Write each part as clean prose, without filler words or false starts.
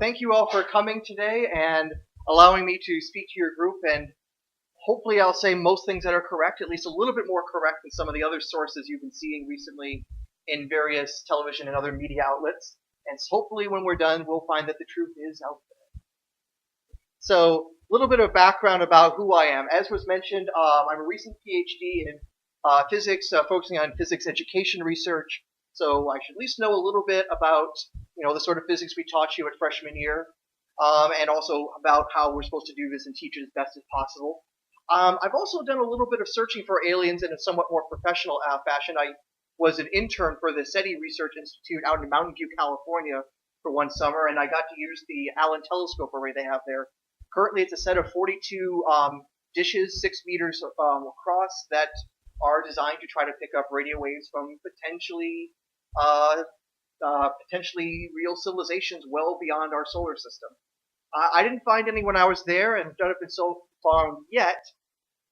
thank you all for coming today and allowing me to speak to your group, and hopefully I'll say most things that are correct, at least a little bit more correct than some of the other sources you've been seeing recently in various television and other media outlets. And hopefully when we're done, we'll find that the truth is out there. So, a little bit of background about who I am. As was mentioned, I'm a recent PhD in physics, focusing on physics education research. So I should at least know a little bit about, the sort of physics we taught you at freshman year, and also about how we're supposed to do this and teach it as best as possible. I've also done a little bit of searching for aliens in a somewhat more professional fashion. I was an intern for the SETI Research Institute out in Mountain View, California for one summer, and I got to use the Allen telescope array they have there. Currently, it's a set of 42 dishes, 6 meters across, that are designed to try to pick up radio waves from potentially real civilizations well beyond our solar system. I didn't find any when I was there, and don't have been so far yet,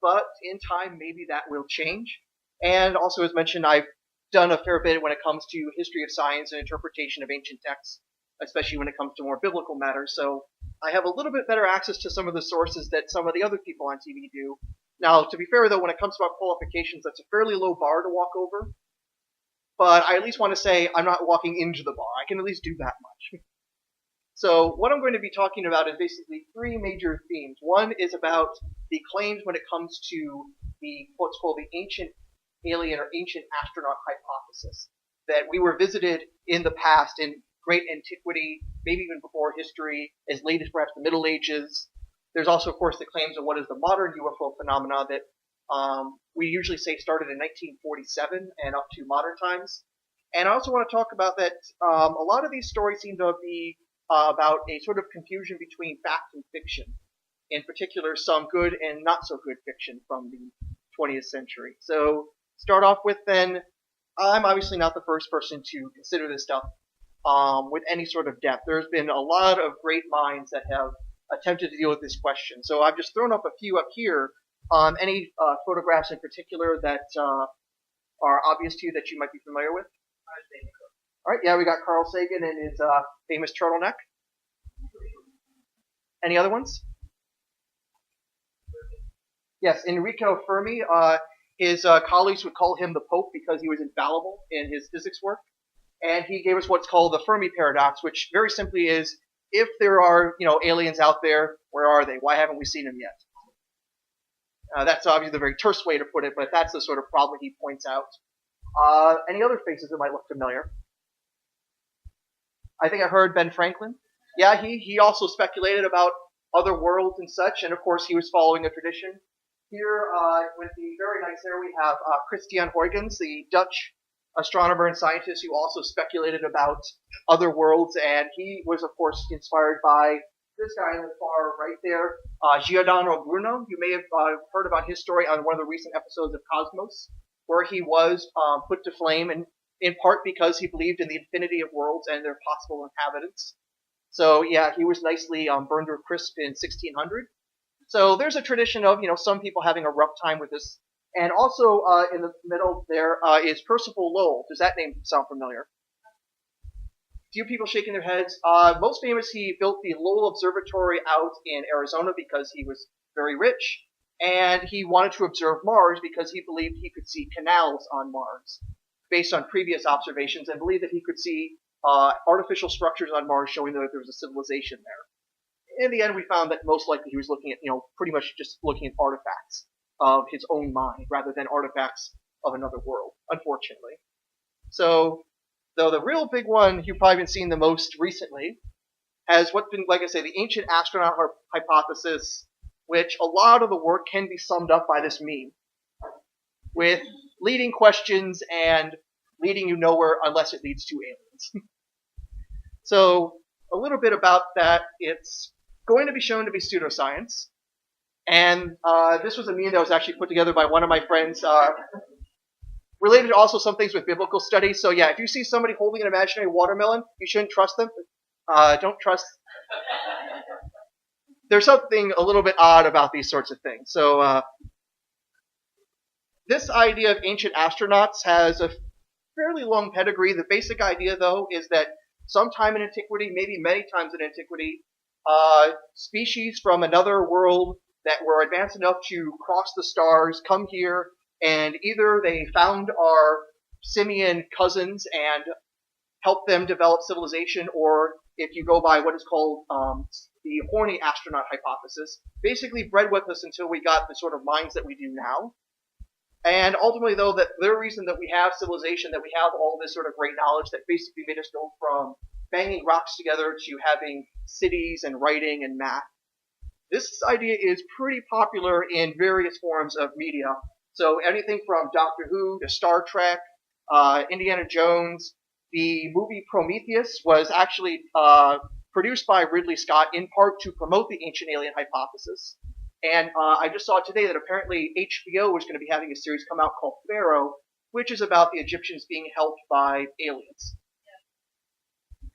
but in time maybe that will change. And also, as mentioned, I've done a fair bit when it comes to history of science and interpretation of ancient texts, especially when it comes to more biblical matters. So I have a little bit better access to some of the sources that some of the other people on TV do. Now, to be fair, though, when it comes to our qualifications, that's a fairly low bar to walk over. But I at least want to say I'm not walking into the bar. I can at least do that much. So what I'm going to be talking about is basically 3 major themes. One is about the claims when it comes to what's called the ancient alien or ancient astronaut hypothesis, that we were visited in the past in great antiquity, maybe even before history, as late as perhaps the Middle Ages. There's also, of course, the claims of what is the modern UFO phenomena that we usually say started in 1947 and up to modern times. And I also want to talk about that a lot of these stories seem to be about a sort of confusion between fact and fiction, in particular some good and not so good fiction from the 20th century. So start off with then, I'm obviously not the first person to consider this stuff with any sort of depth. There's been a lot of great minds that have attempted to deal with this question. So I've just thrown up a few up here. Any photographs in particular that are obvious to you that you might be familiar with? All right, yeah, we got Carl Sagan and his famous turtleneck. Any other ones? Yes, Enrico Fermi. His colleagues would call him the Pope because he was infallible in his physics work. And he gave us what's called the Fermi paradox, which very simply is, if there are, aliens out there, where are they? Why haven't we seen them yet? That's obviously the very terse way to put it, but that's the sort of problem he points out. Any other faces that might look familiar? I think I heard Ben Franklin. Yeah, he also speculated about other worlds and such, and of course he was following a tradition. Here, with the very nice hair, we have Christian Huygens, the Dutch astronomer and scientist who also speculated about other worlds, and he was, of course, inspired by this guy in the far right there, Giordano Bruno. You may have heard about his story on one of the recent episodes of Cosmos, where he was put to flame, and in part because he believed in the infinity of worlds and their possible inhabitants. So, yeah, he was nicely burned to a crisp in 1600. So there's a tradition of, some people having a rough time with this. And also in the middle there is Percival Lowell. Does that name sound familiar? Few people shaking their heads. Most famous, he built the Lowell Observatory out in Arizona because he was very rich. And he wanted to observe Mars because he believed he could see canals on Mars, based on previous observations, and believed that he could see artificial structures on Mars showing that there was a civilization there. In the end, we found that most likely he was looking at, pretty much just looking at artifacts of his own mind rather than artifacts of another world, unfortunately. So, though the real big one you've probably been seeing the most recently has what's been, like I say, the ancient astronaut hypothesis, which a lot of the work can be summed up by this meme, with leading questions and leading you nowhere unless it leads to aliens. So, a little bit about that. It's going to be shown to be pseudoscience. And this was a meme that was actually put together by one of my friends, related to also some things with biblical studies. So yeah, if you see somebody holding an imaginary watermelon, you shouldn't trust them. Don't trust. There's something a little bit odd about these sorts of things. So this idea of ancient astronauts has a fairly long pedigree. The basic idea, though, is that sometime in antiquity, maybe many times in antiquity, species from another world that were advanced enough to cross the stars, come here, and either they found our simian cousins and helped them develop civilization, or if you go by what is called the horny astronaut hypothesis, basically bred with us until we got the sort of minds that we do now. And ultimately, though, that the reason that we have civilization, that we have all this sort of great knowledge that basically made us go from banging rocks together to having cities and writing and math. This idea is pretty popular in various forms of media. So anything from Doctor Who to Star Trek, Indiana Jones. The movie Prometheus was actually produced by Ridley Scott in part to promote the ancient alien hypothesis. And I just saw today that apparently HBO was going to be having a series come out called Pharaoh, which is about the Egyptians being helped by aliens.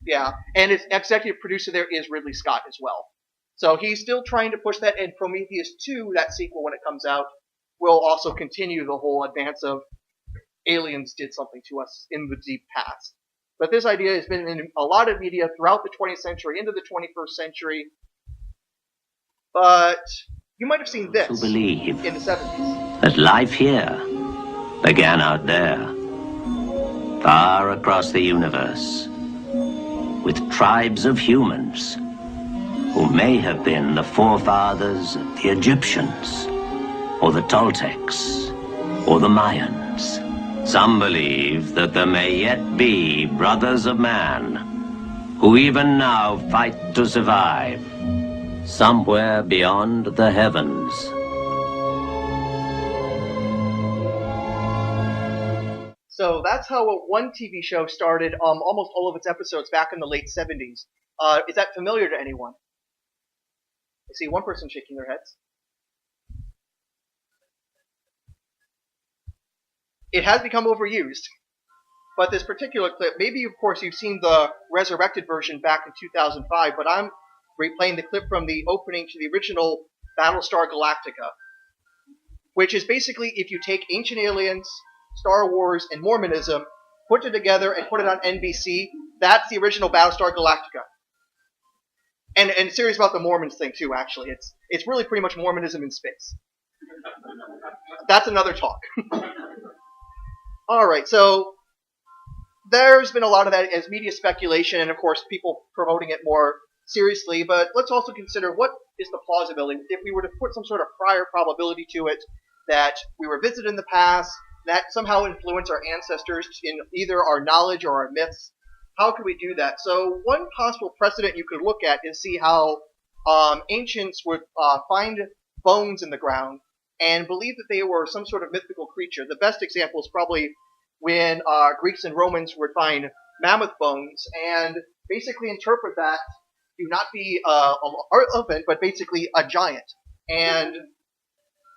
Yeah, and its executive producer there is Ridley Scott as well. So he's still trying to push that, and Prometheus 2, that sequel when it comes out, will also continue the whole advance of aliens did something to us in the deep past. But this idea has been in a lot of media throughout the 20th century, into the 21st century. But you might have seen this to believe in the 70s. That life here began out there, far across the universe, with tribes of humans who may have been the forefathers of the Egyptians, or the Toltecs, or the Mayans. Some believe that there may yet be brothers of man who even now fight to survive somewhere beyond the heavens. So that's how one TV show started almost all of its episodes back in the late 70s. Is that familiar to anyone? I see one person shaking their heads. It has become overused. But this particular clip, maybe of course you've seen the resurrected version back in 2005, but I'm replaying the clip from the opening to the original Battlestar Galactica, which is basically if you take Ancient Aliens, Star Wars, and Mormonism, put it together and put it on NBC, that's the original Battlestar Galactica. And serious about the Mormons thing too, actually. It's really pretty much Mormonism in space. That's another talk. Alright, so there's been a lot of that as media speculation and of course people promoting it more seriously, but let's also consider what is the plausibility. If we were to put some sort of prior probability to it, that we were visited in the past, that somehow influenced our ancestors in either our knowledge or our myths, how could we do that? So one possible precedent you could look at is see how ancients would find bones in the ground and believe that they were some sort of mythical creature. The best example is probably when Greeks and Romans would find mammoth bones and basically interpret that to not be an elephant, but basically a giant. And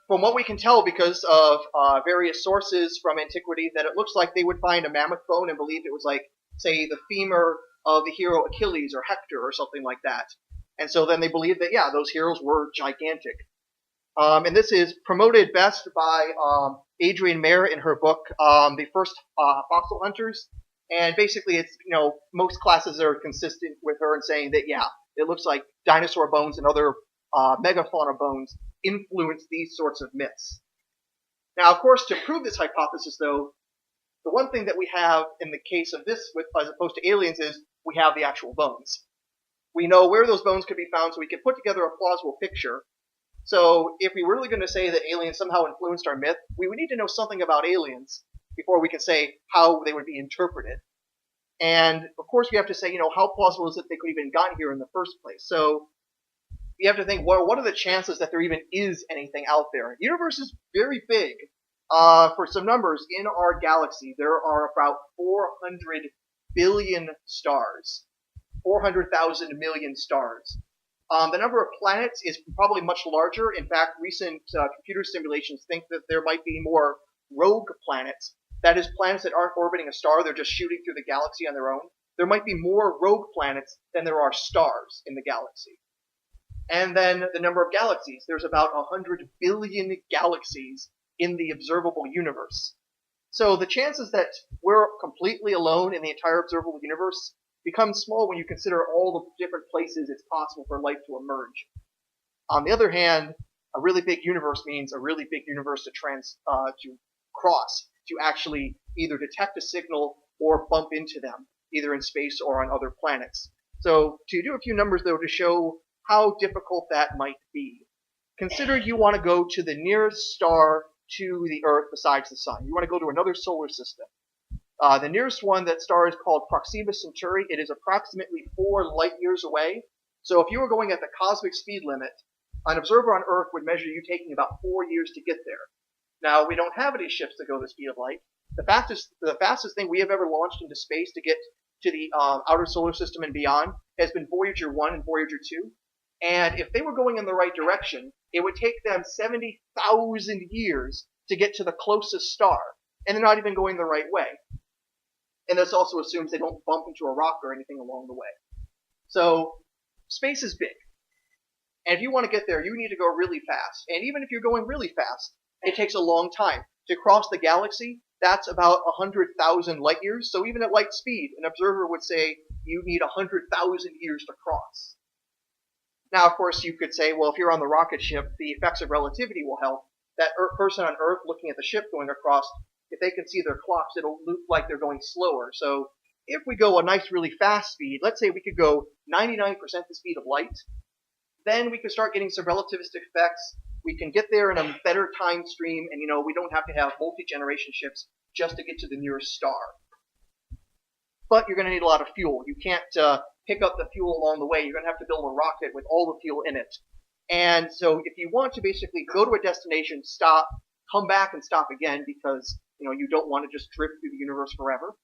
from what we can tell, because of various sources from antiquity, that it looks like they would find a mammoth bone and believe it was like, say, the femur of the hero Achilles or Hector or something like that. And so then they believed that, yeah, those heroes were gigantic. And this is promoted best by Adrienne Mayer in her book, The First Fossil Hunters. And basically it's, most classes are consistent with her in saying that, yeah, it looks like dinosaur bones and other megafauna bones influence these sorts of myths. Now, of course, to prove this hypothesis, though, the one thing that we have in the case of this, as opposed to aliens, is we have the actual bones. We know where those bones could be found, so we can put together a plausible picture. So if we were really going to say that aliens somehow influenced our myth, we would need to know something about aliens before we can say how they would be interpreted. And, of course, we have to say, how plausible is it they could even gotten here in the first place? So we have to think, well, what are the chances that there even is anything out there? The universe is very big. For some numbers, in our galaxy, there are about 400 billion stars. 400,000 million stars. The number of planets is probably much larger. In fact, recent computer simulations think that there might be more rogue planets. That is, planets that aren't orbiting a star, they're just shooting through the galaxy on their own. There might be more rogue planets than there are stars in the galaxy. And then the number of galaxies. There's about 100 billion galaxies in the observable universe. So the chances that we're completely alone in the entire observable universe becomes small when you consider all the different places it's possible for life to emerge. On the other hand, a really big universe means a really big universe to cross, to actually either detect a signal or bump into them, either in space or on other planets. So to do a few numbers, though, to show how difficult that might be. Consider you want to go to the nearest star to the Earth besides the Sun. You want to go to another solar system. The nearest one, that star, is called Proxima Centauri. It is approximately 4 light years away. So if you were going at the cosmic speed limit, an observer on Earth would measure you taking about 4 years to get there. Now, we don't have any ships that go the speed of light. The fastest thing we have ever launched into space to get to the outer solar system and beyond has been Voyager 1 and Voyager 2. And if they were going in the right direction, it would take them 70,000 years to get to the closest star. And they're not even going the right way. And this also assumes they don't bump into a rock or anything along the way. So, space is big. And if you want to get there, you need to go really fast. And even if you're going really fast, it takes a long time. To cross the galaxy, that's about 100,000 light years. So even at light speed, an observer would say you need 100,000 years to cross. Now, of course, you could say, well, if you're on the rocket ship, the effects of relativity will help. That person on Earth looking at the ship going across, if they can see their clocks, it'll look like they're going slower. So if we go a nice, really fast speed, let's say we could go 99% the speed of light, then we could start getting some relativistic effects. We can get there in a better time stream, and we don't have to have multi-generation ships just to get to the nearest star. But you're going to need a lot of fuel. You can't pick up the fuel along the way. You're going to have to build a rocket with all the fuel in it. And so if you want to basically go to a destination, stop, come back and stop again, because you don't want to just drift through the universe forever.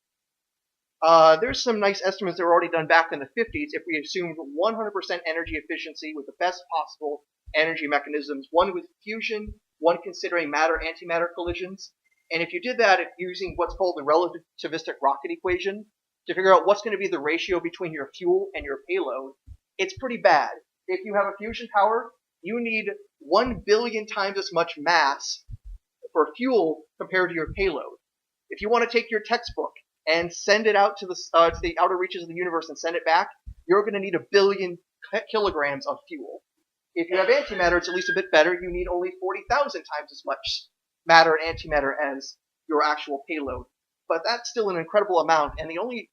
There's some nice estimates that were already done back in the 50s. If we assumed 100% energy efficiency with the best possible energy mechanisms, one with fusion, one considering matter-antimatter collisions. And if you did that using what's called the relativistic rocket equation to figure out what's going to be the ratio between your fuel and your payload, it's pretty bad. If you have a fusion power, you need 1 billion times as much mass for fuel compared to your payload. If you want to take your textbook and send it out to the outer reaches of the universe and send it back, you're going to need 1 billion kilograms of fuel. If you have antimatter, it's at least a bit better. You need only 40,000 times as much matter and antimatter as your actual payload. But that's still an incredible amount, and the only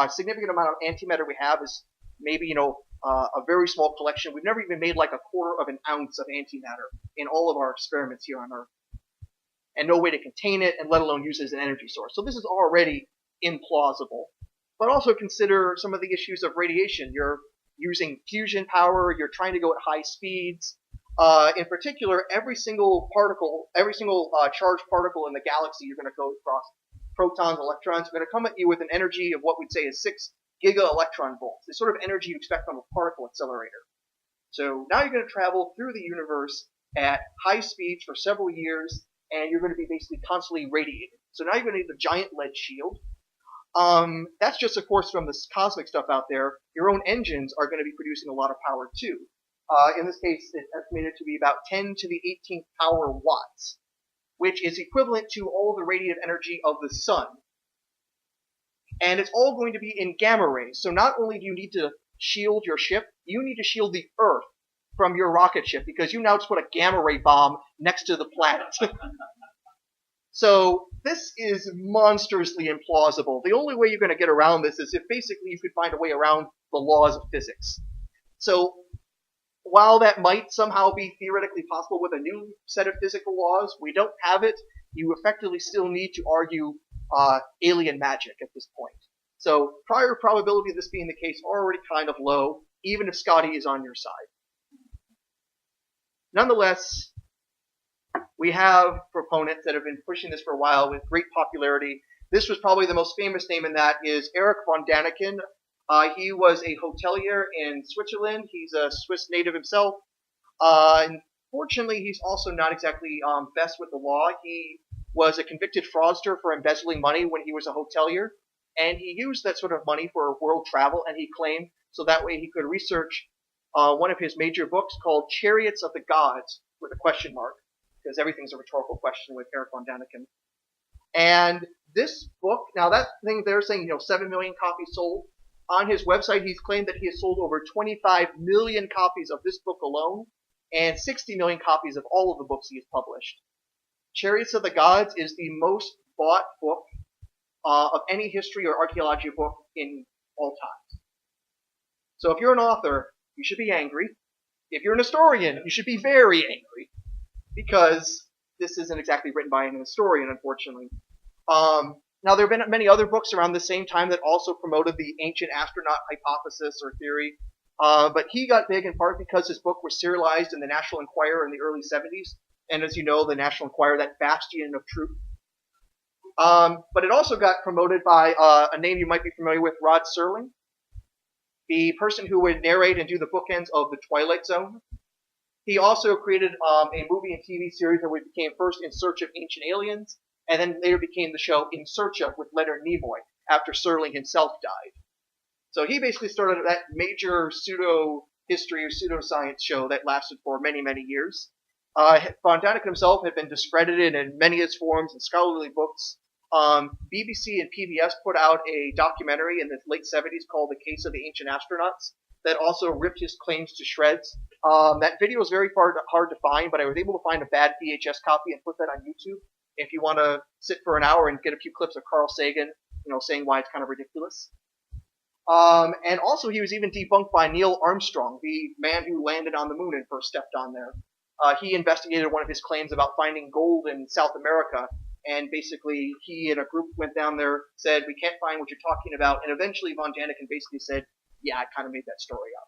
significant amount of antimatter we have is maybe, a very small collection. We've never even made like 1/4 of an ounce of antimatter in all of our experiments here on Earth. And no way to contain it, and let alone use it as an energy source. So this is already implausible. But also consider some of the issues of radiation. You're using fusion power, you're trying to go at high speeds. In particular, every single charged particle in the galaxy you're going to go across, protons, electrons, are going to come at you with an energy of what we'd say is 6 giga-electron volts, the sort of energy you expect from a particle accelerator. So now you're going to travel through the universe at high speeds for several years, and you're going to be basically constantly radiated. So now you're going to need a giant lead shield. That's just, of course, from this cosmic stuff out there. Your own engines are going to be producing a lot of power, too. In this case, it's estimated to be about 10 to the 18th power watts, which is equivalent to all the radiative energy of the sun. And it's all going to be in gamma rays. So not only do you need to shield your ship, you need to shield the Earth from your rocket ship, because you now just put a gamma ray bomb next to the planet. So this is monstrously implausible. The only way you're going to get around this is if basically you could find a way around the laws of physics. So while that might somehow be theoretically possible with a new set of physical laws, we don't have it. You effectively still need to argue alien magic at this point. So prior probability of this being the case already kind of low, even if Scotty is on your side. Nonetheless, we have proponents that have been pushing this for a while with great popularity. This was probably the most famous name in that is Erich von Däniken. He was a hotelier in Switzerland. He's a Swiss native himself. Unfortunately, he's also not exactly best with the law. He was a convicted fraudster for embezzling money when he was a hotelier. And he used that sort of money for world travel, and he claimed so that way he could research one of his major books called Chariots of the Gods, with a question mark, because everything's a rhetorical question with Erich von Däniken. And this book, now that thing they're saying, 7 million copies sold, On his website, he's claimed that he has sold over 25 million copies of this book alone, and 60 million copies of all of the books he has published. Chariots of the Gods is the most bought book of any history or archaeology book in all time. So if you're an author, you should be angry. If you're an historian, you should be very angry, because this isn't exactly written by an historian, unfortunately. Now, there have been many other books around the same time that also promoted the ancient astronaut hypothesis or theory, but he got big in part because his book was serialized in the National Enquirer in the early 70s, and as you know, the National Enquirer, that bastion of truth. But it also got promoted by a name you might be familiar with, Rod Serling, the person who would narrate and do the bookends of The Twilight Zone. He also created a movie and TV series that became first In Search of Ancient Aliens, and then later became the show In Search of with Leonard Nimoy, after Serling himself died. So he basically started that major pseudo-history or pseudo-science show that lasted for many, many years. Von Däniken himself had been discredited in many of his forms and scholarly books. BBC and PBS put out a documentary in the late 70s called The Case of the Ancient Astronauts that also ripped his claims to shreds. That video was very hard to find, but I was able to find a bad VHS copy and put that on YouTube if you want to sit for an hour and get a few clips of Carl Sagan, saying why it's kind of ridiculous. And also he was even debunked by Neil Armstrong, the man who landed on the moon and first stepped on there. He investigated one of his claims about finding gold in South America, and basically he and a group went down there, said, we can't find what you're talking about, and eventually Von Däniken basically said, yeah, I kind of made that story up.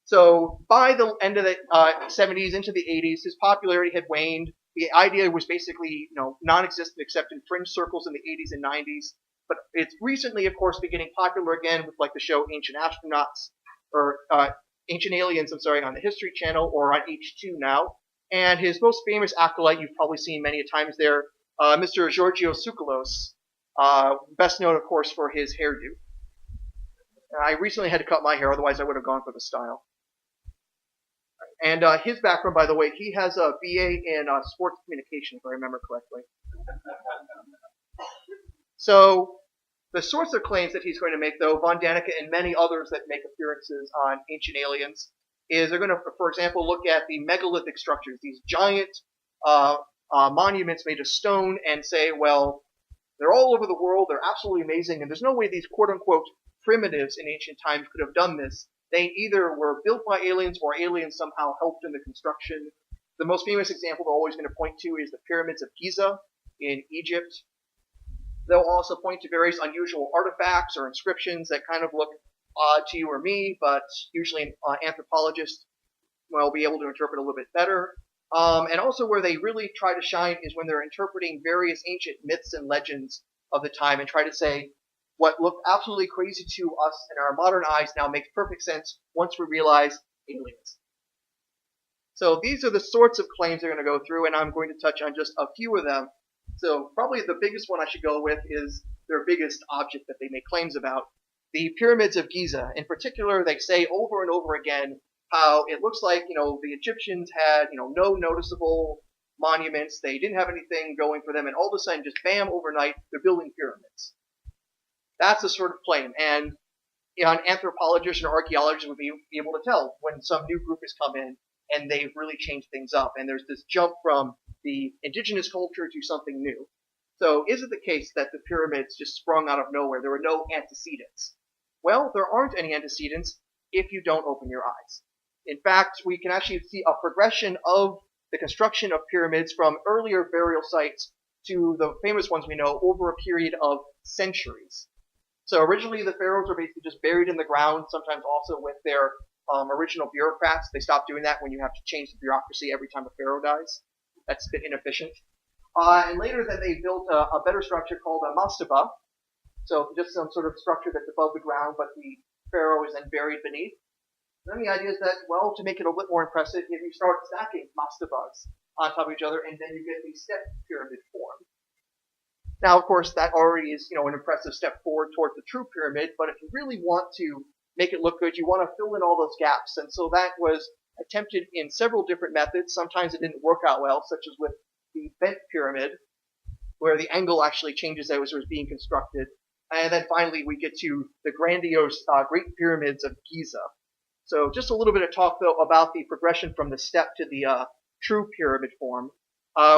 So by the end of the 70s into the 80s, his popularity had waned. The idea was basically, non-existent except in fringe circles in the 80s and 90s. But it's recently, of course, been getting popular again with like the show Ancient Astronauts, or Ancient Aliens, on the History Channel, or on H2 now. And his most famous acolyte, you've probably seen many a times there, Mr. Georgios Tsoukalos, best known, of course, for his hairdo. I recently had to cut my hair, otherwise I would have gone for the style. And his background, by the way, he has a BA in sports communication, if I remember correctly. So the sorts of claims that he's going to make, though, Von Däniken and many others that make appearances on Ancient Aliens, is they're going to, for example, look at the megalithic structures, these giant monuments made of stone, and say, well, they're all over the world, they're absolutely amazing, and there's no way these quote-unquote primitives in ancient times could have done this. They either were built by aliens or aliens somehow helped in the construction. The most famous example they're always going to point to is the pyramids of Giza in Egypt. They'll also point to various unusual artifacts or inscriptions that kind of look odd to you or me, but usually anthropologists will be able to interpret a little bit better. And also where they really try to shine is when they're interpreting various ancient myths and legends of the time and try to say, what looked absolutely crazy to us in our modern eyes now makes perfect sense once we realize aliens. So these are the sorts of claims they're going to go through, and I'm going to touch on just a few of them. So probably the biggest one I should go with is their biggest object that they make claims about, the pyramids of Giza. In particular, they say over and over again how it looks like, the Egyptians had, no noticeable monuments. They didn't have anything going for them, and all of a sudden, just bam, overnight, they're building pyramids. That's the sort of claim, and an anthropologist or archaeologist would be able to tell when some new group has come in and they've really changed things up, and there's this jump from the indigenous culture to something new. So is it the case that the pyramids just sprung out of nowhere? There were no antecedents. Well, there aren't any antecedents if you don't open your eyes. In fact, we can actually see a progression of the construction of pyramids from earlier burial sites to the famous ones we know over a period of centuries. So originally the pharaohs were basically just buried in the ground, sometimes also with their original bureaucrats. They stopped doing that when you have to change the bureaucracy every time a pharaoh dies. That's a bit inefficient. And later then they built a better structure called a mastaba. So just some sort of structure that's above the ground, but the pharaoh is then buried beneath. And then the idea is that, well, to make it a bit more impressive, if you start stacking mastabas on top of each other, and then you get the step pyramid form. Now, of course, that already is, an impressive step forward towards the true pyramid, but if you really want to make it look good, you want to fill in all those gaps. And so that was attempted in several different methods. Sometimes it didn't work out well, such as with the bent pyramid, where the angle actually changes as it was being constructed. And then finally we get to the grandiose Great Pyramids of Giza. So just a little bit of talk, though, about the progression from the step to the true pyramid form.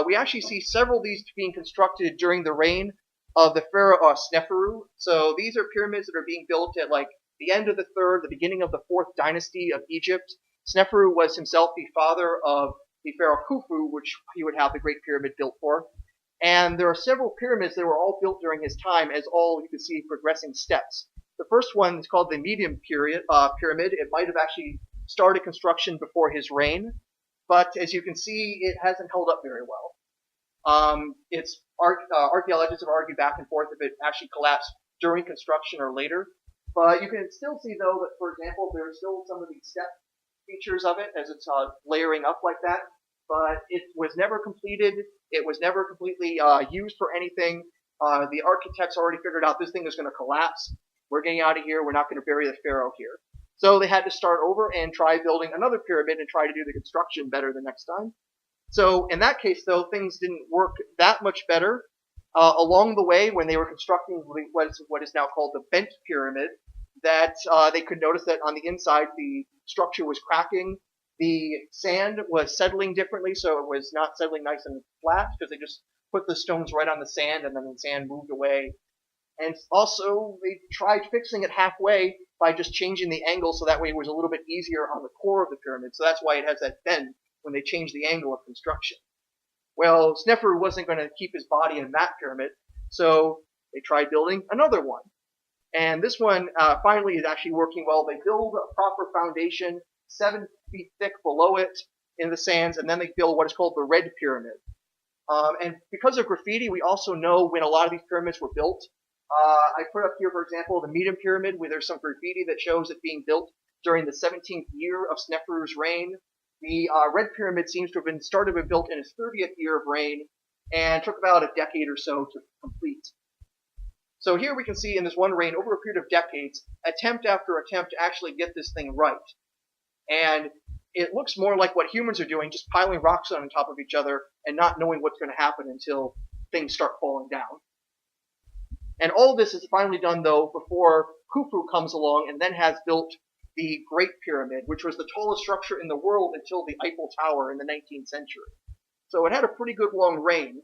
We actually see several of these being constructed during the reign of the pharaoh Sneferu. So these are pyramids that are being built at like the end of the third, the beginning of the fourth dynasty of Egypt. Sneferu was himself the father of the pharaoh Khufu, which he would have the Great Pyramid built for. And there are several pyramids that were all built during his time, as all you can see progressing steps. The first one is called the Medium Pyramid. It might have actually started construction before his reign, but as you can see, it hasn't held up very well. Archaeologists have argued back and forth if it actually collapsed during construction or later. But you can still see, though, that, for example, there are still some of these step features of it as it's layering up like that. But it was never completed. It was never completely used for anything. The architects already figured out this thing is going to collapse. We're getting out of here. We're not going to bury the pharaoh here. So they had to start over and try building another pyramid and try to do the construction better the next time. So in that case, though, things didn't work that much better. Along the way, when they were constructing what is now called the Bent Pyramid, that they could notice that on the inside the structure was cracking. The sand was settling differently, so it was not settling nice and flat because they just put the stones right on the sand and then the sand moved away. And also, they tried fixing it halfway by just changing the angle so that way it was a little bit easier on the core of the pyramid. So that's why it has that bend when they changed the angle of construction. Well, Sneferu wasn't going to keep his body in that pyramid, so they tried building another one. And this one finally is actually working well. They build a proper foundation 7 feet thick below it in the sands, and then they build what is called the Red Pyramid. And because of graffiti, we also know when a lot of these pyramids were built. I put up here, for example, the Medium Pyramid, where there's some graffiti that shows it being built during the 17th year of Sneferu's reign. The Red Pyramid seems to have been built in his 30th year of reign, and took about a decade or so to complete. So here we can see in this one reign, over a period of decades, attempt after attempt to actually get this thing right. And it looks more like what humans are doing, just piling rocks on top of each other and not knowing what's going to happen until things start falling down. And all this is finally done, though, before Khufu comes along and then has built the Great Pyramid, which was the tallest structure in the world until the Eiffel Tower in the 19th century. So it had a pretty good long reign.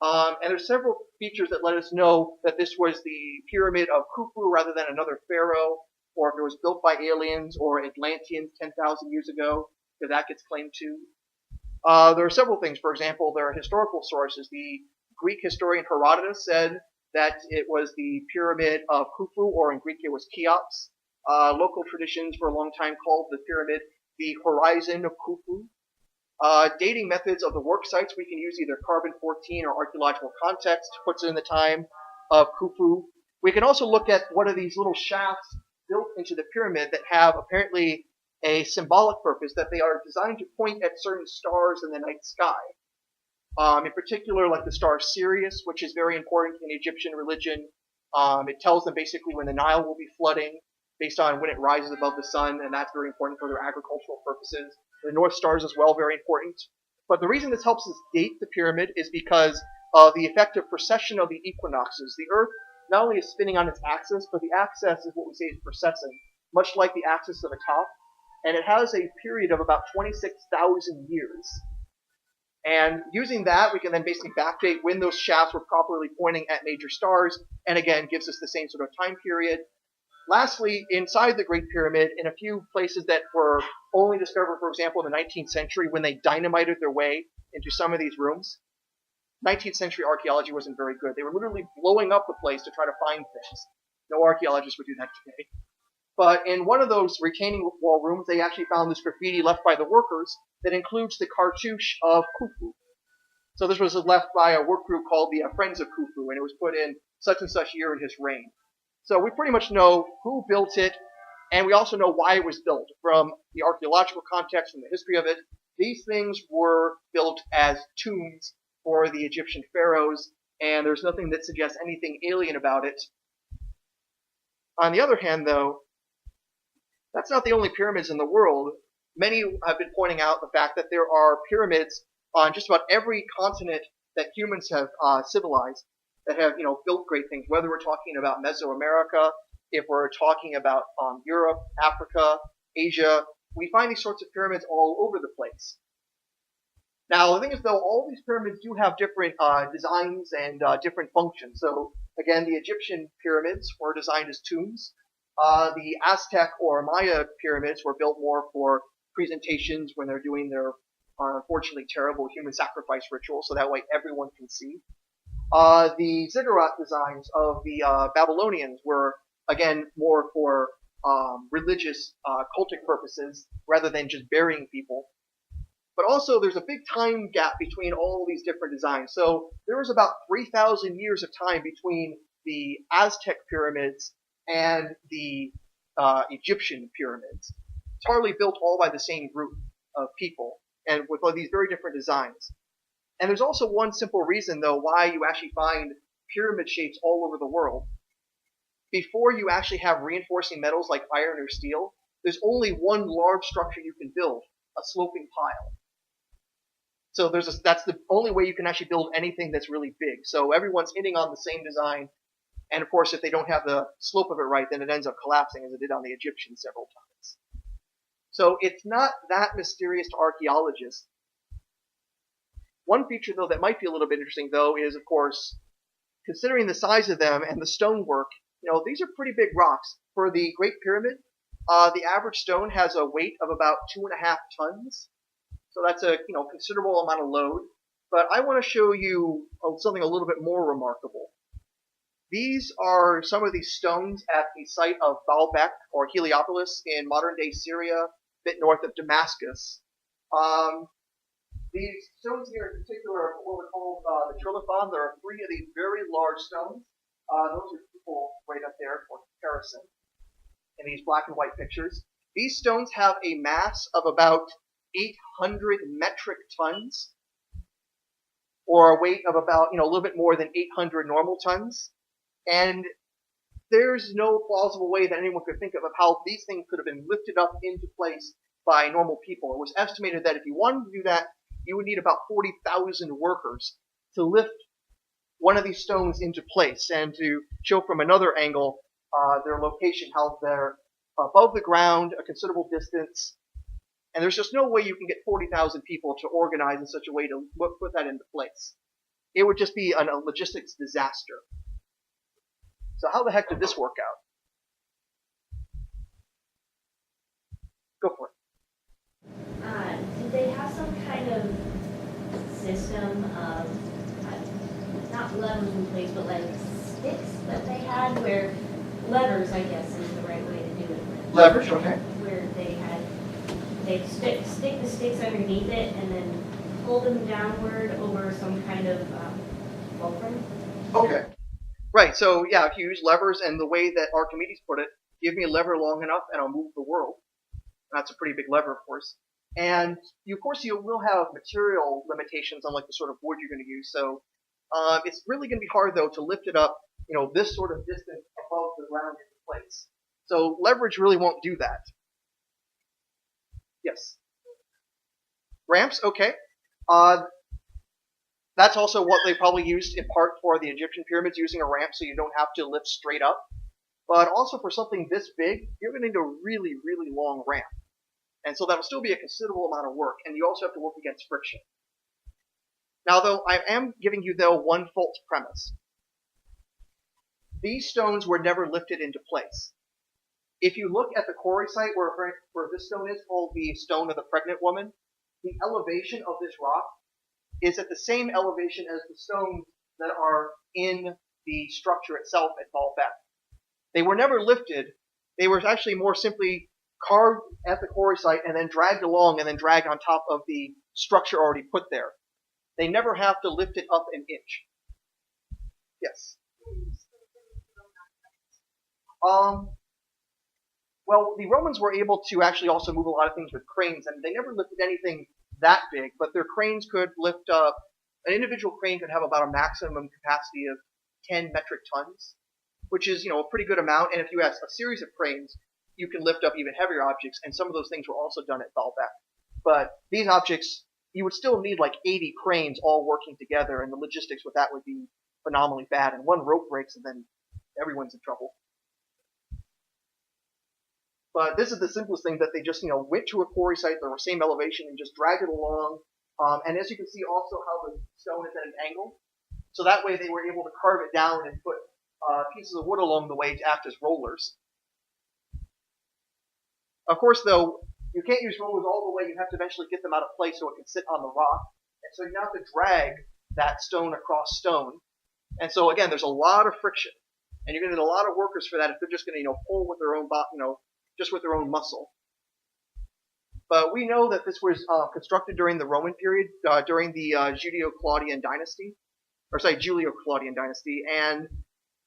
And there's several features that let us know that this was the pyramid of Khufu rather than another pharaoh, or if it was built by aliens or Atlanteans 10,000 years ago, because that gets claimed too. There are several things. For example, there are historical sources. The Greek historian Herodotus said that it was the pyramid of Khufu, or in Greek it was Cheops. Local traditions for a long time called the pyramid the Horizon of Khufu. Dating methods of the work sites, we can use either carbon-14 or archaeological context, puts it in the time of Khufu. We can also look at what are these little shafts built into the pyramid that have apparently a symbolic purpose, that they are designed to point at certain stars in the night sky. In particular, like the star Sirius, which is very important in Egyptian religion. It tells them basically when the Nile will be flooding based on when it rises above the sun, and that's very important for their agricultural purposes. The North Stars as well, very important. But the reason this helps us date the pyramid is because of the effective precession of the equinoxes. The Earth not only is spinning on its axis, but the axis is what we say is precessing, much like the axis of a top. And it has a period of about 26,000 years. And using that, we can then basically backdate when those shafts were properly pointing at major stars, and again, gives us the same sort of time period. Lastly, inside the Great Pyramid, in a few places that were only discovered, for example, in the 19th century, when they dynamited their way into some of these rooms, 19th century archaeology wasn't very good. They were literally blowing up the place to try to find things. No archaeologist would do that today. But in one of those retaining wall rooms, they actually found this graffiti left by the workers that includes the cartouche of Khufu. So this was left by a work group called the Friends of Khufu, and it was put in such and such year in his reign. So we pretty much know who built it, and we also know why it was built. From the archaeological context and the history of it, these things were built as tombs for the Egyptian pharaohs, and there's nothing that suggests anything alien about it. On the other hand, though, that's not the only pyramids in the world. Many have been pointing out the fact that there are pyramids on just about every continent that humans have civilized. that have, built great things, whether we're talking about Mesoamerica, if we're talking about Europe, Africa, Asia. We find these sorts of pyramids all over the place. Now, the thing is, though, all these pyramids do have different designs and different functions. So, again, the Egyptian pyramids were designed as tombs. The Aztec or Maya pyramids were built more for presentations when they're doing their, unfortunately, terrible human sacrifice ritual, so that way everyone can see. The ziggurat designs of the Babylonians were, again, more for religious, cultic purposes, rather than just burying people. But also, there's a big time gap between all these different designs. So there was about 3,000 years of time between the Aztec pyramids and the Egyptian pyramids. It's hardly built all by the same group of people, and with all these very different designs. And there's also one simple reason, though, why you actually find pyramid shapes all over the world. Before you actually have reinforcing metals like iron or steel, there's only one large structure you can build, a sloping pile. So that's the only way you can actually build anything that's really big. So everyone's hitting on the same design, and of course if they don't have the slope of it right, then it ends up collapsing as it did on the Egyptians several times. So it's not that mysterious to archaeologists. One feature, though, that might be a little bit interesting, though, is, of course, considering the size of them and the stonework, these are pretty big rocks. For the Great Pyramid, the average stone has a weight of about 2.5 tons. So that's a considerable amount of load. But I want to show you something a little bit more remarkable. These are some of these stones at the site of Baalbek, or Heliopolis, in modern-day Syria, a bit north of Damascus. These stones here in particular are what we call the trilithon. There are 3 of these very large stones. Those are people right up there for comparison in these black and white pictures. These stones have a mass of about 800 metric tons, or a weight of about, a little bit more than 800 normal tons. And there's no plausible way that anyone could think of how these things could have been lifted up into place by normal people. It was estimated that if you wanted to do that, you would need about 40,000 workers to lift one of these stones into place, and to show from another angle their location, how they're above the ground a considerable distance. And there's just no way you can get 40,000 people to organize in such a way to put that into place. It would just be a logistics disaster. So how the heck did this work out? Go for it. Did they have some kind of system of, not levers in place, but like sticks that they had, where levers, I guess, is the right way to do it. Levers, okay. Where they'd stick the sticks underneath it and then pull them downward over some kind of fulcrum. Okay. Right, so yeah, if you use levers, and the way that Archimedes put it, give me a lever long enough and I'll move the world. That's a pretty big lever, of course. And of course you will have material limitations on like the sort of wood you're going to use. So it's really going to be hard, though, to lift it up, this sort of distance above the ground into place. So leverage really won't do that. Yes. Ramps, okay. That's also what they probably used in part for the Egyptian pyramids, using a ramp so you don't have to lift straight up. But also for something this big, you're going to need a really, really long ramp. And so that'll still be a considerable amount of work, and you also have to work against friction. Now, though, I am giving you, though, one false premise. These stones were never lifted into place. If you look at the quarry site where this stone is, called the Stone of the Pregnant Woman, the elevation of this rock is at the same elevation as the stones that are in the structure itself at Baalbek. They were never lifted. They were actually more simply carved at the quarry site and then dragged along and then dragged on top of the structure already put there. They never have to lift it up an inch. Yes? Well, the Romans were able to actually also move a lot of things with cranes, and they never lifted anything that big, but their cranes could lift up, an individual crane could have about a maximum capacity of 10 metric tons, which is, a pretty good amount, and if you have a series of cranes, you can lift up even heavier objects, and some of those things were also done at Baalbek. But these objects, you would still need like 80 cranes all working together, and the logistics with that would be phenomenally bad, and one rope breaks and then everyone's in trouble. But this is the simplest thing, that they just, went to a quarry site, the same elevation, and just dragged it along. And as you can see also how the stone is at an angle. So that way they were able to carve it down and put pieces of wood along the way to act as rollers. Of course, though, you can't use rollers all the way. You have to eventually get them out of place so it can sit on the rock. And so you have to drag that stone across stone. And so, again, there's a lot of friction. And you're going to need a lot of workers for that if they're just going to, pull with their own, just with their own muscle. But we know that this was constructed during the Roman period, during the Julio-Claudian dynasty. And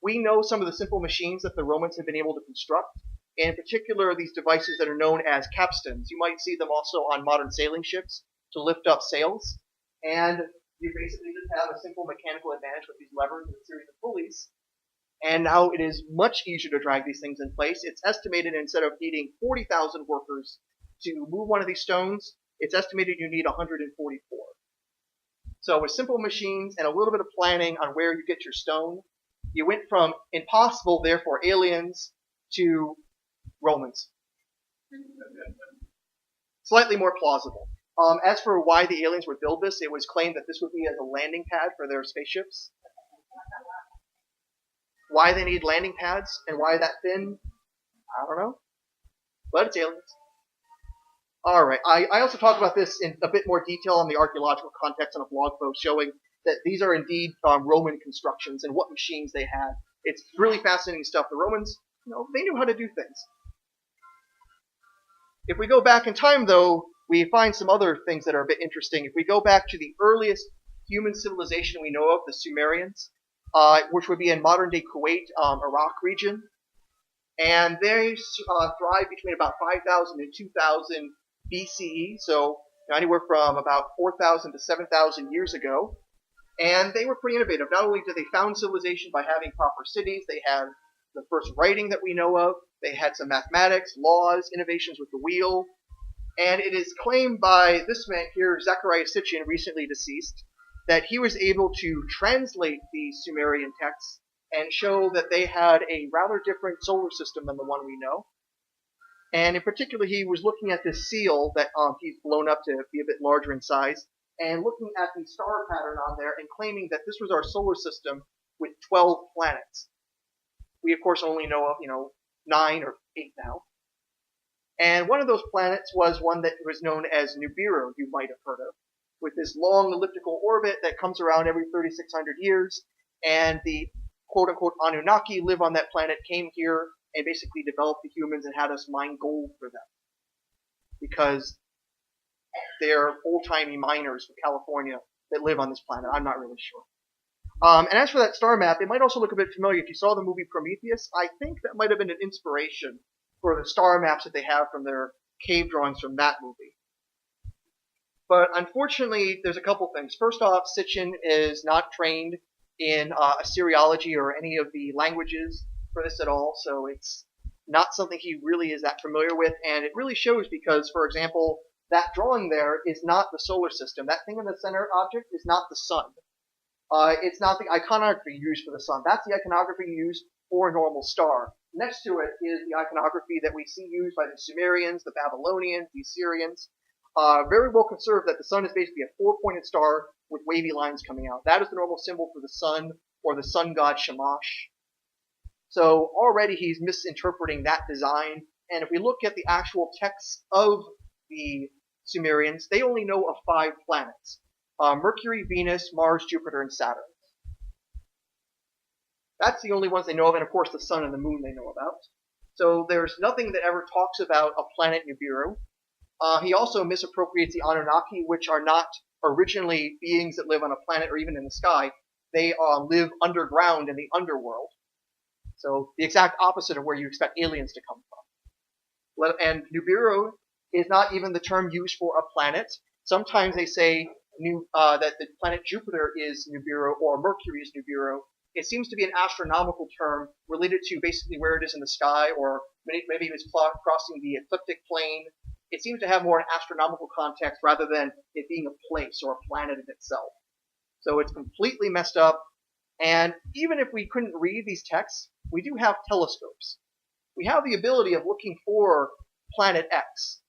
we know some of the simple machines that the Romans have been able to construct. In particular, these devices that are known as capstans. You might see them also on modern sailing ships to lift up sails. And you basically just have a simple mechanical advantage with these levers and a series of pulleys. And now it is much easier to drag these things in place. It's estimated, instead of needing 40,000 workers to move one of these stones, it's estimated you need 144. So with simple machines and a little bit of planning on where you get your stone, you went from impossible, therefore aliens, to Romans. Slightly more plausible. As for why the aliens would build this, it was claimed that this would be as a landing pad for their spaceships. Why they need landing pads and why that thin, I don't know. But it's aliens. Alright, I also talk about this in a bit more detail on the archaeological context on a blog post showing that these are indeed Roman constructions and what machines they had. It's really fascinating stuff. The Romans, they knew how to do things. If we go back in time, though, we find some other things that are a bit interesting. If we go back to the earliest human civilization we know of, the Sumerians, which would be in modern-day Kuwait, Iraq region, and they thrived between about 5,000 and 2,000 BCE, so anywhere from about 4,000 to 7,000 years ago. And they were pretty innovative. Not only did they found civilization by having proper cities, they had the first writing that we know of, they had some mathematics, laws, innovations with the wheel, and it is claimed by this man here, Zechariah Sitchin, recently deceased, that he was able to translate the Sumerian texts and show that they had a rather different solar system than the one we know. And in particular, he was looking at this seal that he's blown up to be a bit larger in size, and looking at the star pattern on there and claiming that this was our solar system with 12 planets. We, of course, only know of, 9 or 8 now. And one of those planets was one that was known as Nibiru, you might have heard of, with this long elliptical orbit that comes around every 3,600 years, and the quote-unquote Anunnaki live on that planet, came here and basically developed the humans and had us mine gold for them. Because they're old-timey miners from California that live on this planet. I'm not really sure. And as for that star map, it might also look a bit familiar. If you saw the movie Prometheus, I think that might have been an inspiration for the star maps that they have from their cave drawings from that movie. But unfortunately, there's a couple things. First off, Sitchin is not trained in Assyriology or any of the languages for this at all, so it's not something he really is that familiar with, and it really shows because, for example, that drawing there is not the solar system. That thing in the center object is not the sun. It's not the iconography used for the sun. That's the iconography used for a normal star. Next to it is the iconography that we see used by the Sumerians, the Babylonians, the Assyrians. Very well conserved that the sun is basically a four-pointed star with wavy lines coming out. That is the normal symbol for the sun, or the sun god Shamash. So already he's misinterpreting that design, and if we look at the actual texts of the Sumerians, they only know of 5 planets. Mercury, Venus, Mars, Jupiter, and Saturn. That's the only ones they know of, and of course the sun and the moon they know about. So there's nothing that ever talks about a planet Nibiru. He also misappropriates the Anunnaki, which are not originally beings that live on a planet or even in the sky. They live underground in the underworld. So the exact opposite of where you expect aliens to come from. And Nibiru is not even the term used for a planet. Sometimes they say that the planet Jupiter is Nibiru or Mercury is Nibiru. It seems to be an astronomical term related to basically where it is in the sky, or maybe it was crossing the ecliptic plane. It seems to have more an astronomical context rather than it being a place or a planet in itself. So it's completely messed up, And even if we couldn't read these texts, we do have telescopes. We have the ability of looking for planet X.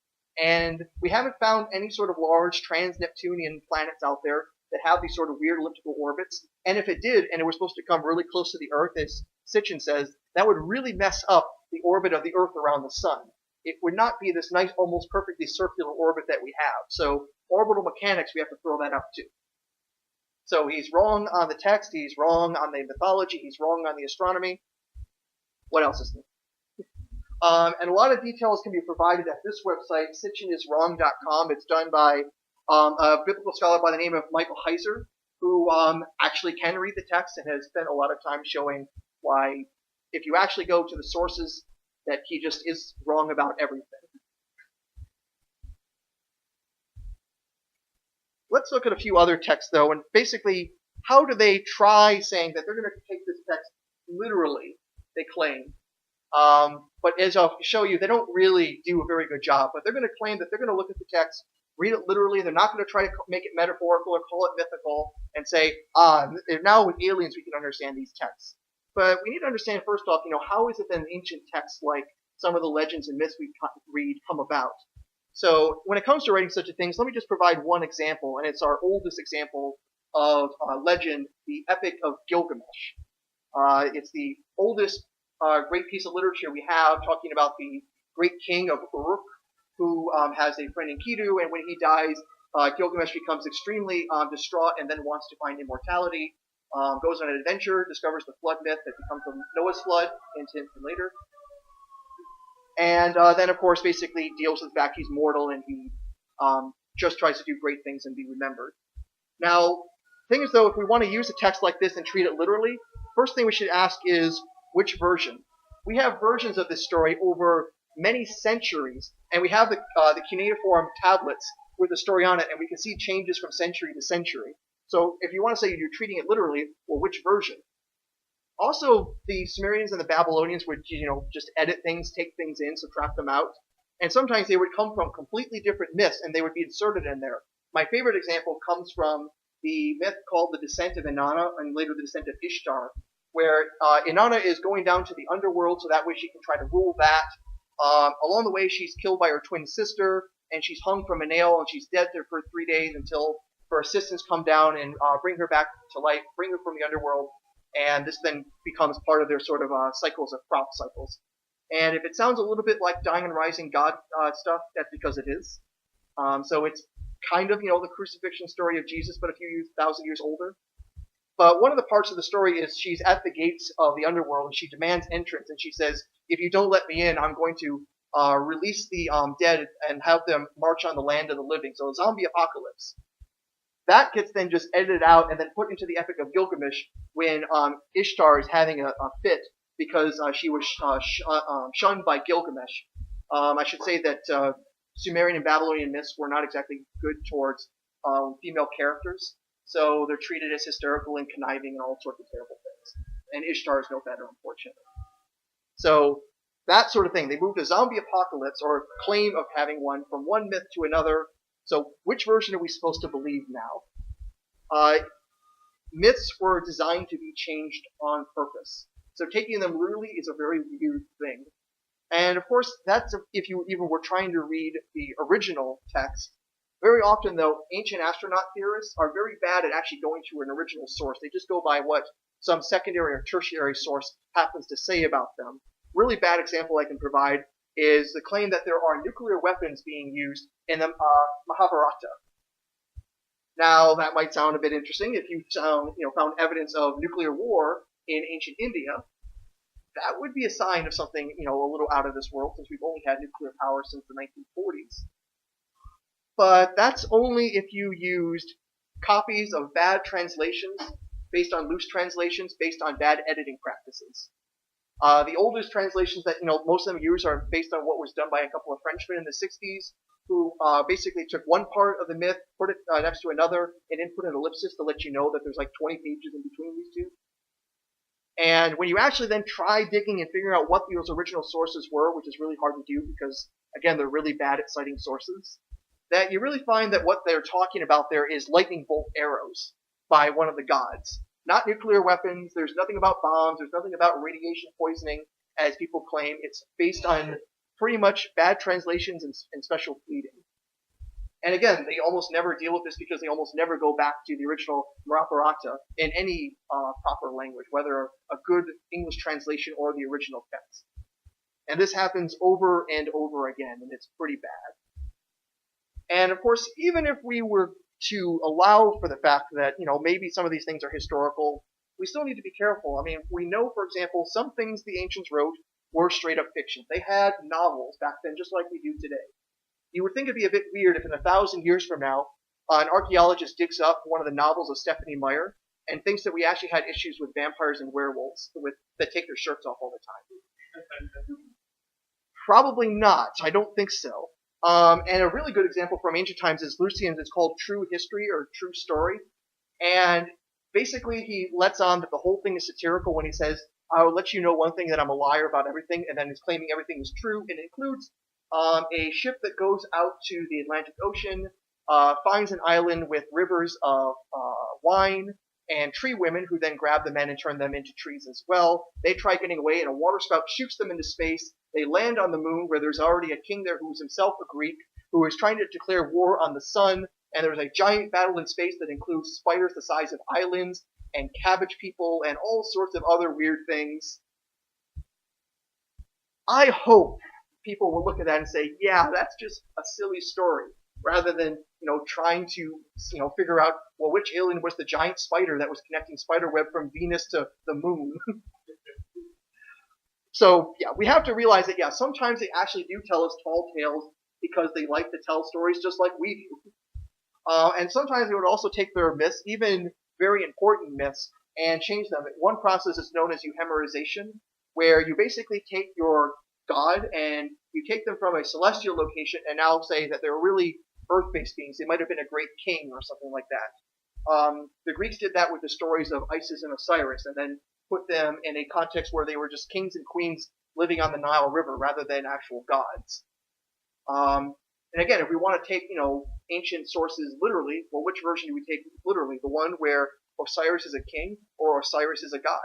And we haven't found any sort of large trans-Neptunian planets out there that have these sort of weird elliptical orbits. And if it did, and it was supposed to come really close to the Earth, as Sitchin says, that would really mess up the orbit of the Earth around the Sun. It would not be this nice, almost perfectly circular orbit that we have. So orbital mechanics, we have to throw that out too. So he's wrong on the text, he's wrong on the mythology, he's wrong on the astronomy. What else is new? And a lot of details can be provided at this website, sitchiniswrong.com. It's done by a biblical scholar by the name of Michael Heiser, who actually can read the text and has spent a lot of time showing why, if you actually go to the sources, that he just is wrong about everything. Let's look at a few other texts, though, and basically, how do they try saying that they're going to take this text literally, they claim. But as I'll show you, they don't really do a very good job. But they're going to claim that they're going to look at the text, read it literally. They're not going to try to make it metaphorical or call it mythical and say, now with aliens we can understand these texts. But we need to understand, first off, how is it that an ancient text like some of the legends and myths we read come about? So when it comes to writing such a thing, let me just provide one example, and it's our oldest example of legend, the Epic of Gilgamesh. It's the oldest great piece of literature we have, talking about the great king of Uruk, who has a friend in Enkidu, and when he dies, Gilgamesh becomes extremely distraught and then wants to find immortality, goes on an adventure, discovers the flood myth that becomes the Noah's flood, and later. And then, of course, basically deals with the fact he's mortal and he just tries to do great things and be remembered. Now, the thing is, though, if we want to use a text like this and treat it literally, first thing we should ask is, which version? We have versions of this story over many centuries, and we have the cuneiform tablets with the story on it, and we can see changes from century to century. So if you want to say you're treating it literally, well, which version? Also, the Sumerians and the Babylonians would, just edit things, take things in, subtract them out. And sometimes they would come from completely different myths, and they would be inserted in there. My favorite example comes from the myth called the Descent of Inanna, and later the Descent of Ishtar, where Inanna is going down to the underworld so that way she can try to rule that. Along the way, she's killed by her twin sister, and she's hung from a nail, and she's dead there for 3 days until her assistants come down and bring her back to life, bring her from the underworld. And this then becomes part of their sort of cycles of crop cycles. And if it sounds a little bit like Dying and Rising God stuff, that's because it is. So it's kind of, the crucifixion story of Jesus, but a few thousand years older. But one of the parts of the story is she's at the gates of the underworld, and she demands entrance, and she says, if you don't let me in, I'm going to release the dead and have them march on the land of the living. So a zombie apocalypse. That gets then just edited out and then put into the Epic of Gilgamesh when Ishtar is having a fit because she was shunned by Gilgamesh. I should say that Sumerian and Babylonian myths were not exactly good towards female characters, so they're treated as hysterical and conniving and all sorts of terrible things. And Ishtar is no better, unfortunately. So that sort of thing. They moved a zombie apocalypse, or claim of having one, from one myth to another. So which version are we supposed to believe now? Myths were designed to be changed on purpose. So taking them literally is a very weird thing. And of course, that's if you even were trying to read the original text. Very often, though, ancient astronaut theorists are very bad at actually going to an original source. They just go by what some secondary or tertiary source happens to say about them. Really bad example I can provide is the claim that there are nuclear weapons being used in the Mahabharata. Now, that might sound a bit interesting. If you found evidence of nuclear war in ancient India, that would be a sign of something, a little out of this world, since we've only had nuclear power since the 1940s. But that's only if you used copies of bad translations based on loose translations based on bad editing practices. The oldest translations that most of them use are based on what was done by a couple of Frenchmen in the 60s, who basically took one part of the myth, put it next to another, and then put an ellipsis to let you know that there's like 20 pages in between these two. And when you actually then try digging and figuring out what those original sources were, which is really hard to do because, again, they're really bad at citing sources, that you really find that what they're talking about there is lightning bolt arrows by one of the gods. Not nuclear weapons. There's nothing about bombs. There's nothing about radiation poisoning, as people claim. It's based on pretty much bad translations and special pleading. And again, they almost never deal with this because they almost never go back to the original Mahabharata in any proper language, whether a good English translation or the original text. And this happens over and over again, and it's pretty bad. And of course, even if we were to allow for the fact that, maybe some of these things are historical, we still need to be careful. I mean, we know, for example, some things the ancients wrote were straight up fiction. They had novels back then, just like we do today. You would think it'd be a bit weird if in 1,000 years from now, an archaeologist digs up one of the novels of Stephanie Meyer and thinks that we actually had issues with vampires and werewolves that take their shirts off all the time. Probably not. I don't think so. And a really good example from ancient times is Lucian's. It's called True History or True Story. And basically he lets on that the whole thing is satirical when he says, I'll let you know one thing, that I'm a liar about everything, and then he's claiming everything is true. It includes a ship that goes out to the Atlantic Ocean, finds an island with rivers of wine and tree women who then grab the men and turn them into trees as well. They try getting away, and a water spout shoots them into space. They land on the moon, where there's already a king there who is himself a Greek, who is trying to declare war on the sun, and there's a giant battle in space that includes spiders the size of islands, and cabbage people, and all sorts of other weird things. I hope people will look at that and say, yeah, that's just a silly story, rather than, trying to, figure out, well, which alien was the giant spider that was connecting spiderweb from Venus to the moon. So, yeah, we have to realize that, yeah, sometimes they actually do tell us tall tales because they like to tell stories just like we do. And sometimes they would also take their myths, even very important myths, and change them. One process is known as euhemerization, where you basically take your god and you take them from a celestial location and now say that they're really earth-based beings. They might have been a great king or something like that. The Greeks did that with the stories of Isis and Osiris, and then put them in a context where they were just kings and queens living on the Nile River rather than actual gods. And again, if we want to take, ancient sources literally, well, which version do we take literally? The one where Osiris is a king or Osiris is a god?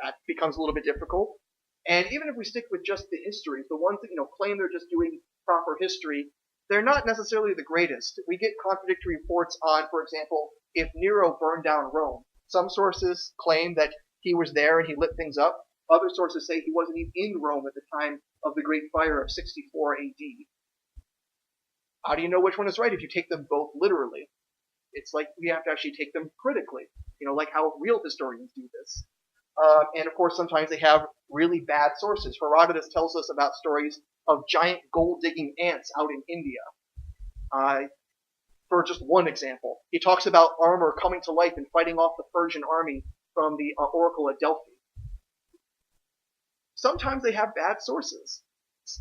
That becomes a little bit difficult. And even if we stick with just the histories, the ones that, claim they're just doing proper history, they're not necessarily the greatest. We get contradictory reports on, for example, if Nero burned down Rome. Some sources claim that he was there and he lit things up. Other sources say he wasn't even in Rome at the time of the Great Fire of 64 AD. How do you know which one is right if you take them both literally? It's like we have to actually take them critically, like how real historians do this. And of course, sometimes they have really bad sources. Herodotus tells us about stories of giant gold-digging ants out in India. For just one example, he talks about armor coming to life and fighting off the Persian army from the oracle at Delphi. Sometimes they have bad sources.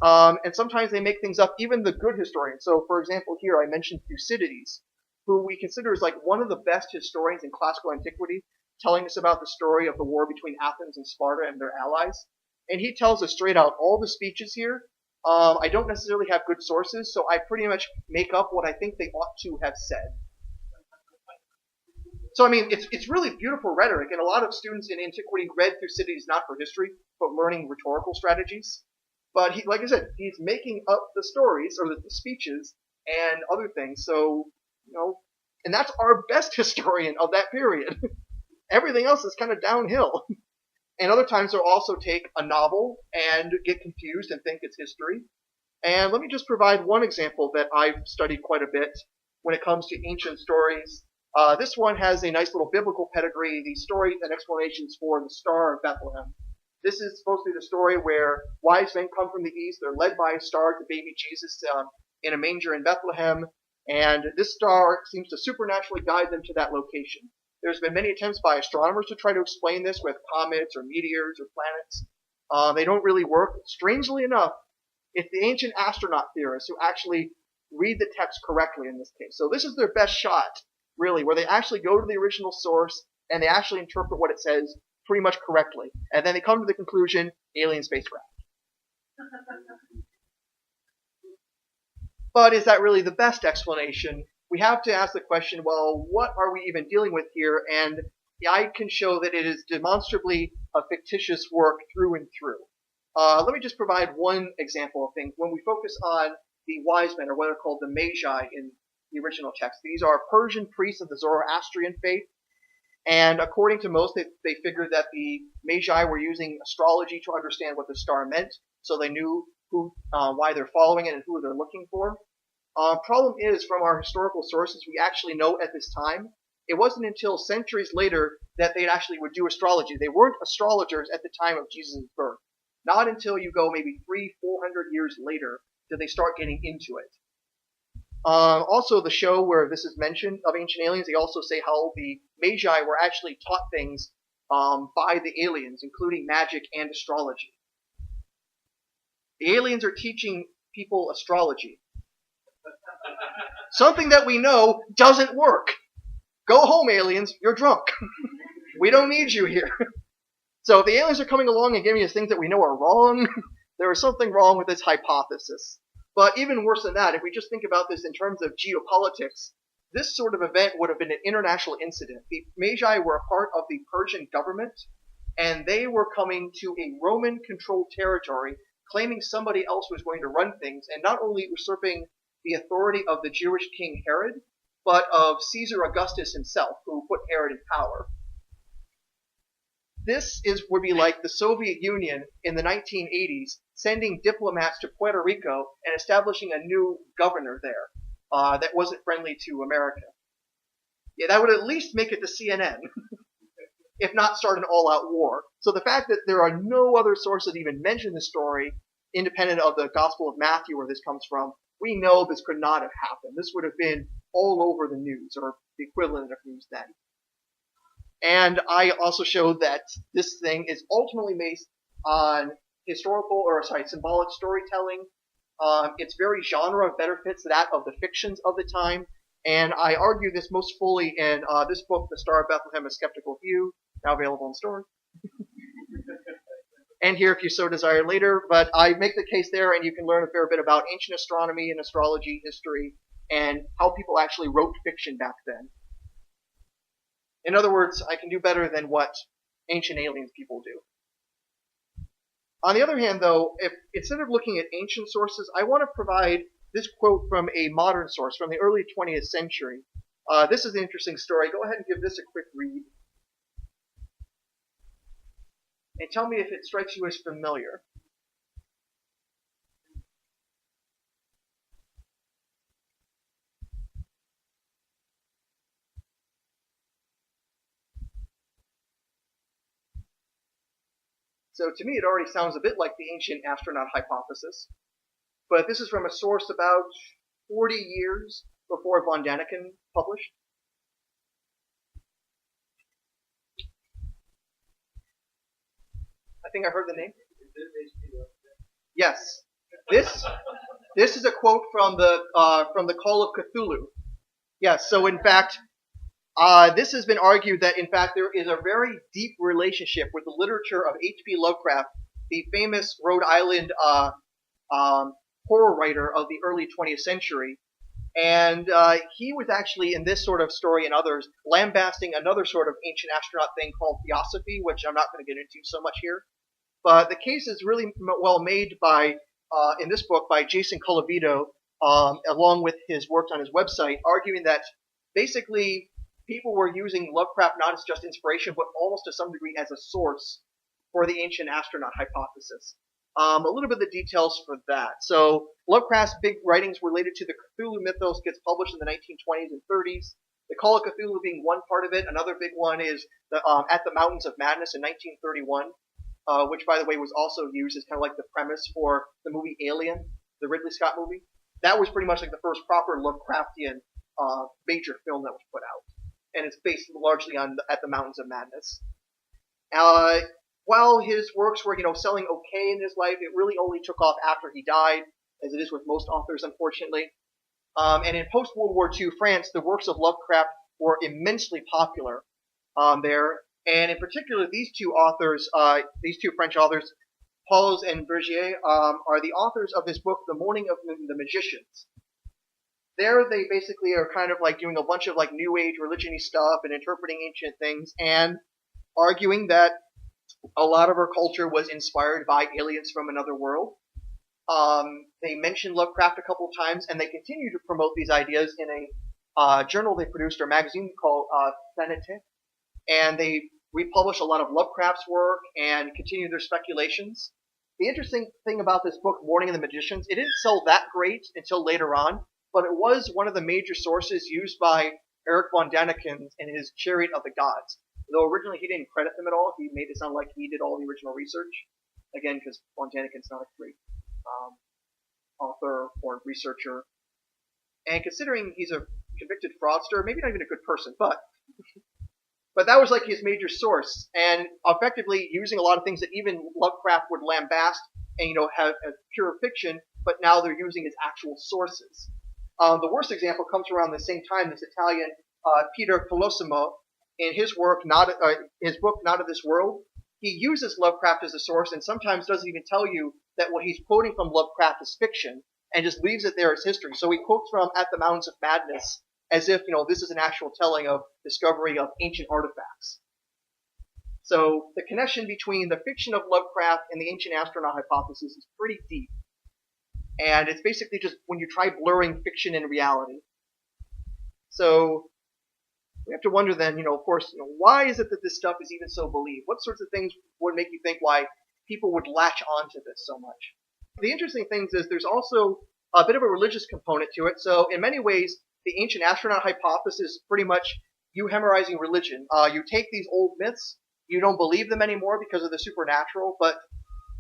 And sometimes they make things up, even the good historians. So, for example, here I mentioned Thucydides, who we consider as like one of the best historians in classical antiquity, telling us about the story of the war between Athens and Sparta and their allies. And he tells us straight out, all the speeches here, I don't necessarily have good sources, so I pretty much make up what I think they ought to have said. So, I mean, it's really beautiful rhetoric, and a lot of students in antiquity read Thucydides not for history, but learning rhetorical strategies. But he, like I said, he's making up the stories, or the speeches, and other things, so, and that's our best historian of that period. Everything else is kind of downhill. And other times they'll also take a novel and get confused and think it's history. And let me just provide one example that I've studied quite a bit when it comes to ancient stories. This one has a nice little biblical pedigree, the stories and explanations for the Star of Bethlehem. This is supposed to be the story where wise men come from the east, they're led by a star to baby Jesus in a manger in Bethlehem, and this star seems to supernaturally guide them to that location. There's been many attempts by astronomers to try to explain this with comets or meteors or planets. They don't really work. Strangely enough, it's the ancient astronaut theorists who actually read the text correctly in this case. So this is their best shot, really, where they actually go to the original source and they actually interpret what it says pretty much correctly. And then they come to the conclusion, alien spacecraft. But is that really the best explanation? We have to ask the question, well, what are we even dealing with here? And I can show that it is demonstrably a fictitious work through and through. Let me just provide one example of things. When we focus on the wise men, or what are called the Magi in the original text, these are Persian priests of the Zoroastrian faith, and according to most, they figured that the Magi were using astrology to understand what the star meant, so they knew why they're following it and who they're looking for. Problem is, from our historical sources, we actually know at this time, it wasn't until centuries later that they actually would do astrology. They weren't astrologers at the time of Jesus' birth. Not until you go maybe 300-400 years later did they start getting into it. Also, the show where this is mentioned of Ancient Aliens, they also say how the Magi were actually taught things by the aliens, including magic and astrology. The aliens are teaching people astrology. Something that we know doesn't work. Go home, aliens. You're drunk. We don't need you here. So if the aliens are coming along and giving us things that we know are wrong, there is something wrong with this hypothesis. But even worse than that, if we just think about this in terms of geopolitics, this sort of event would have been an international incident. The Magi were a part of the Persian government, and they were coming to a Roman-controlled territory, claiming somebody else was going to run things, and not only usurping the authority of the Jewish king Herod, but of Caesar Augustus himself, who put Herod in power. This would be like the Soviet Union in the 1980s sending diplomats to Puerto Rico and establishing a new governor there that wasn't friendly to America. Yeah, that would at least make it to CNN, if not start an all-out war. So the fact that there are no other sources that even mention the story, independent of the Gospel of Matthew where this comes from, we know this could not have happened. This would have been all over the news, or the equivalent of news then. And I also showed that this thing is ultimately based on symbolic storytelling. Its very genre better fits that of the fictions of the time. And I argue this most fully in this book, The Star of Bethlehem, A Skeptical View, now available in stores. And here if you so desire later. But I make the case there, and you can learn a fair bit about ancient astronomy and astrology history, and how people actually wrote fiction back then. In other words, I can do better than what ancient aliens people do. On the other hand, though, if instead of looking at ancient sources, I want to provide this quote from a modern source from the early 20th century. This is an interesting story. Go ahead and give this a quick read. And tell me if it strikes you as familiar. So to me, it already sounds a bit like the ancient astronaut hypothesis. But this is from a source about 40 years before von Däniken published. I think I heard the name. Yes. This is a quote from the Call of Cthulhu. Yes. So in fact, this has been argued that in fact there is a very deep relationship with the literature of H.P. Lovecraft, the famous Rhode Island horror writer of the early 20th century. And he was actually, in this sort of story and others, lambasting another sort of ancient astronaut thing called Theosophy, which I'm not going to get into so much here. But the case is really well made by, in this book, by Jason Colavito, along with his work on his website, arguing that basically people were using Lovecraft not as just inspiration, but almost to some degree as a source for the ancient astronaut hypothesis. A little bit of the details for that. So Lovecraft's big writings related to the Cthulhu mythos gets published in the 1920s and 30s. The Call of Cthulhu being one part of it. Another big one is At the Mountains of Madness in 1931, which, by the way, was also used as kind of like the premise for the movie Alien, the Ridley Scott movie. That was pretty much like the first proper Lovecraftian major film that was put out. And it's based largely on At the Mountains of Madness. While his works were, selling okay in his life, it really only took off after he died, as it is with most authors, unfortunately. And in post-World War II France, the works of Lovecraft were immensely popular there. And in particular, these two French authors, Pauls and Bergier, are the authors of this book, The Morning of the Magicians. there they basically are kind of like doing a bunch of like New Age religion-y stuff and interpreting ancient things and arguing that a lot of our culture was inspired by aliens from another world. They mentioned Lovecraft a couple of times, and they continue to promote these ideas in a journal they produced, or magazine called Däniken, and they republish a lot of Lovecraft's work and continue their speculations. The interesting thing about this book, Morning of the Magicians, it didn't sell that great until later on, but it was one of the major sources used by Erich von Däniken in his Chariot of the Gods. Though originally he didn't credit them at all, he made it sound like he did all the original research. Again, because von Däniken's not a great author or researcher. And considering he's a convicted fraudster, maybe not even a good person, but that was like his major source, and effectively using a lot of things that even Lovecraft would lambast and have as pure fiction, but now they're using as actual sources. The worst example comes around the same time. This Italian Peter Colosimo, in his work, his book Not of This World, he uses Lovecraft as a source and sometimes doesn't even tell you that what he's quoting from Lovecraft is fiction and just leaves it there as history. So he quotes from At the Mountains of Madness as if, this is an actual telling of discovery of ancient artifacts. So the connection between the fiction of Lovecraft and the ancient astronaut hypothesis is pretty deep. And it's basically just when you try blurring fiction and reality. So we have to wonder then, of course, why is it that this stuff is even so believed? What sorts of things would make you think why people would latch onto this so much? The interesting thing is there's also a bit of a religious component to it. So in many ways, the ancient astronaut hypothesis is pretty much euhemerizing religion. You take these old myths, you don't believe them anymore because of the supernatural, but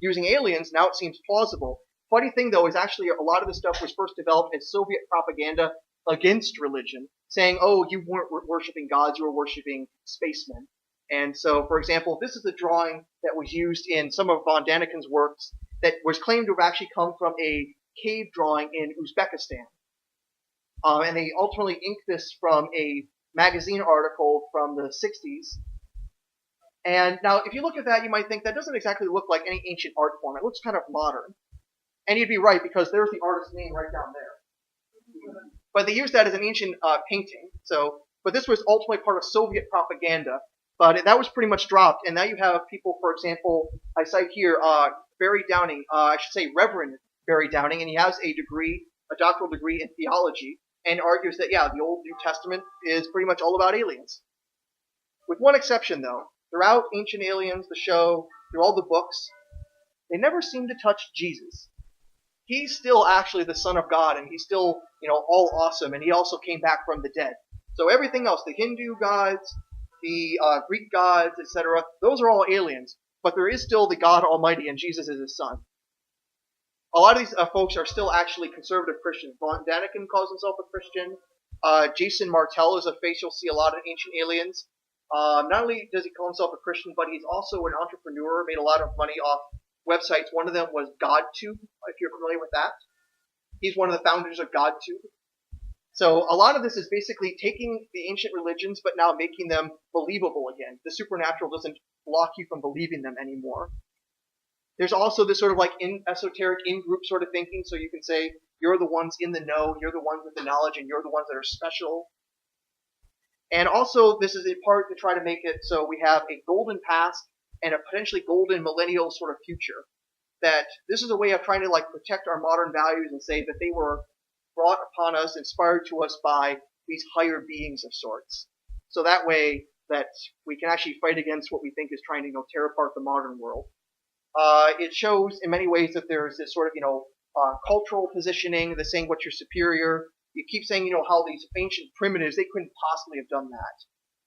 using aliens, now it seems plausible. Funny thing, though, is actually a lot of this stuff was first developed as Soviet propaganda against religion, saying, oh, you weren't worshipping gods, you were worshipping spacemen. And so, for example, this is a drawing that was used in some of von Däniken's works that was claimed to have actually come from a cave drawing in Uzbekistan. And they ultimately inked this from a magazine article from the 60s. And now, if you look at that, you might think that doesn't exactly look like any ancient art form. It looks kind of modern. And you'd be right, because there's the artist's name right down there. But they used that as an ancient painting. But this was ultimately part of Soviet propaganda. But that was pretty much dropped. And now you have people, for example, I cite here Barry Downing, Reverend Barry Downing, and he has a doctoral degree in theology, and argues that, the Old New Testament is pretty much all about aliens. With one exception, though. Throughout Ancient Aliens, the show, through all the books, they never seem to touch Jesus. He's still actually the Son of God, and he's still, all awesome, and he also came back from the dead. So everything else, the Hindu gods, the Greek gods, etc., those are all aliens. But there is still the God Almighty, and Jesus is his son. A lot of these folks are still actually conservative Christians. Von Däniken calls himself a Christian. Jason Martell is a face you'll see a lot of Ancient Aliens. Not only does he call himself a Christian, but he's also an entrepreneur, made a lot of money off websites. One of them was GodTube, if you're familiar with that. He's one of the founders of GodTube. So a lot of this is basically taking the ancient religions, but now making them believable again. The supernatural doesn't block you from believing them anymore. There's also this sort of like esoteric in-group sort of thinking, so you can say, you're the ones in the know, you're the ones with the knowledge, and you're the ones that are special. And also, this is in part to try to make it so we have a golden past and a potentially golden millennial sort of future. That this is a way of trying to protect our modern values and say that they were brought upon us, inspired to us by these higher beings of sorts. So that way that we can actually fight against what we think is trying to tear apart the modern world. It shows in many ways that there's this sort of, cultural positioning, the saying what you're superior. You keep saying, how these ancient primitives, they couldn't possibly have done that.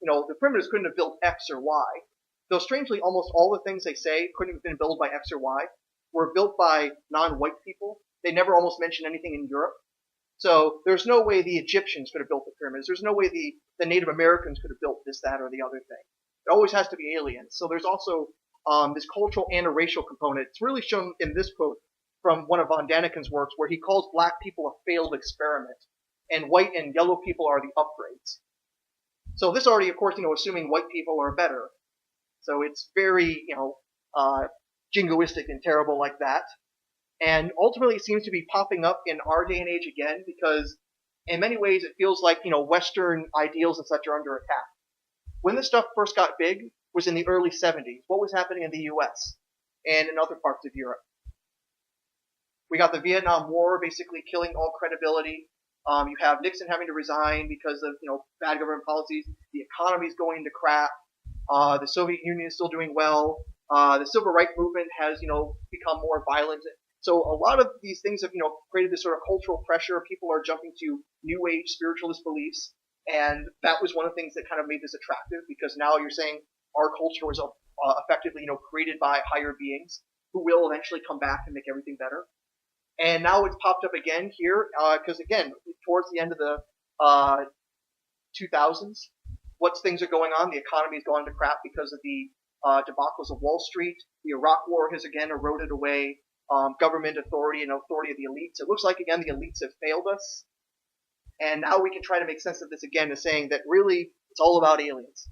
The primitives couldn't have built X or Y. Though strangely, almost all the things they say couldn't have been built by X or Y were built by non-white people. They never almost mention anything in Europe. So there's no way the Egyptians could have built the pyramids. There's no way the Native Americans could have built this, that, or the other thing. It always has to be aliens. So there's also this cultural and a racial component. It's really shown in this quote from one of von Däniken's works, where he calls black people a failed experiment, and white and yellow people are the upgrades. So this already, of course, assuming white people are better. So it's very, jingoistic and terrible like that. And ultimately it seems to be popping up in our day and age again, because In many ways, it feels like, Western ideals and such are under attack. When this stuff first got big was in the early 70s. What was happening in the US and in other parts of Europe? We got the Vietnam War basically killing all credibility. You have Nixon having to resign because of, bad government policies. The economy's going to crap. The Soviet Union is still doing well. The civil rights movement has, become more violent. So a lot of these things have, created this sort of cultural pressure. People are jumping to New Age spiritualist beliefs. And that was one of the things that kind of made this attractive, because now you're saying our culture was effectively, created by higher beings who will eventually come back and make everything better. And now it's popped up again here, because again, towards the end of the 2000s, what things are going on? The economy's gone to crap because of the debacles of Wall Street. The Iraq War has again eroded away government authority and authority of the elites. It looks like, again, the elites have failed us. And now we can try to make sense of this again as saying that really it's all about aliens.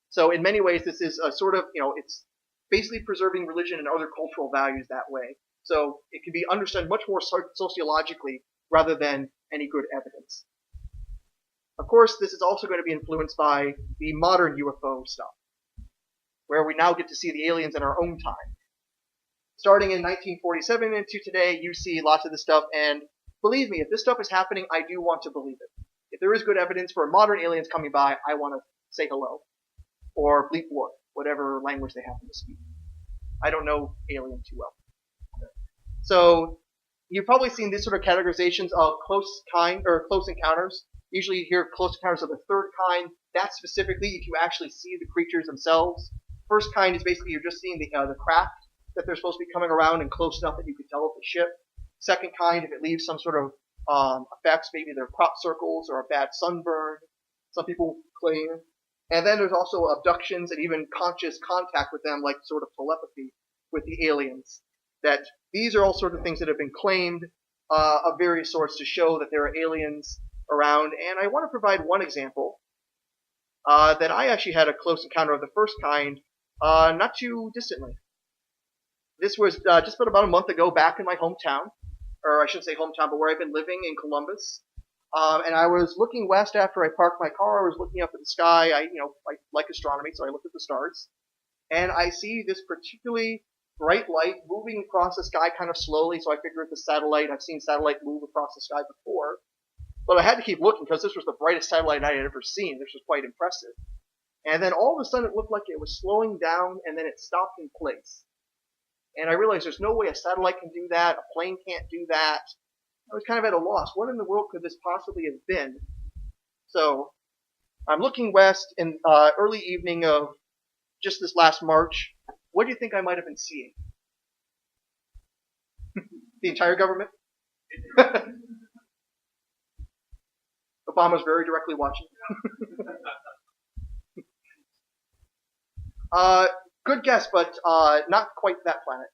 So in many ways, this is a sort of, it's basically preserving religion and other cultural values that way. So it can be understood much more sociologically rather than any good evidence. Of course, this is also going to be influenced by the modern UFO stuff, where we now get to see the aliens in our own time. Starting in 1947 into today, you see lots of this stuff, and believe me, if this stuff is happening, I do want to believe it. If there is good evidence for modern aliens coming by, I want to say hello. Or bleep war, whatever language they happen to speak. I don't know alien too well. So, you've probably seen these sort of categorizations of close encounters. Usually you hear close encounters of the third kind. That's specifically if you actually see the creatures themselves. First kind is basically you're just seeing the craft that they're supposed to be coming around and close enough that you can tell it's a ship. Second kind, if it leaves some sort of effects, maybe they're crop circles or a bad sunburn, some people claim. And then there's also abductions and even conscious contact with them, like sort of telepathy with the aliens. That these are all sort of things that have been claimed of various sorts to show that there are aliens around. And I want to provide one example that I actually had a close encounter of the first kind not too distantly. This was just about a month ago back in my hometown, or I shouldn't say hometown, but where I've been living in Columbus. And I was looking west after I parked my car. I was looking up at the sky. I like astronomy, so I looked at the stars. And I see this particularly bright light moving across the sky kind of slowly, so I figured it's a satellite. I've seen satellite move across the sky before. But I had to keep looking because this was the brightest satellite I had ever seen. This was quite impressive. And then all of a sudden it looked like it was slowing down, and then it stopped in place. And I realized there's no way a satellite can do that. A plane can't do that. I was kind of at a loss. What in the world could this possibly have been? So I'm looking west in early evening of just this last March. What do you think I might have been seeing? The entire government? Obama's very directly watching. Good guess, but not quite that planet.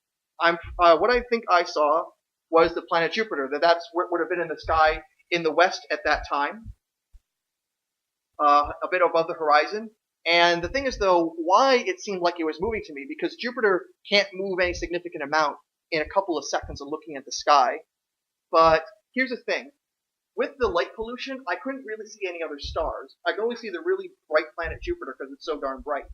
What I think I saw was the planet Jupiter. That's what would have been in the sky in the west at that time, a bit above the horizon. And the thing is, though, why it seemed like it was moving to me, because Jupiter can't move any significant amount in a couple of seconds of looking at the sky. But here's the thing. With the light pollution, I couldn't really see any other stars. I could only see the really bright planet Jupiter because it's so darn bright.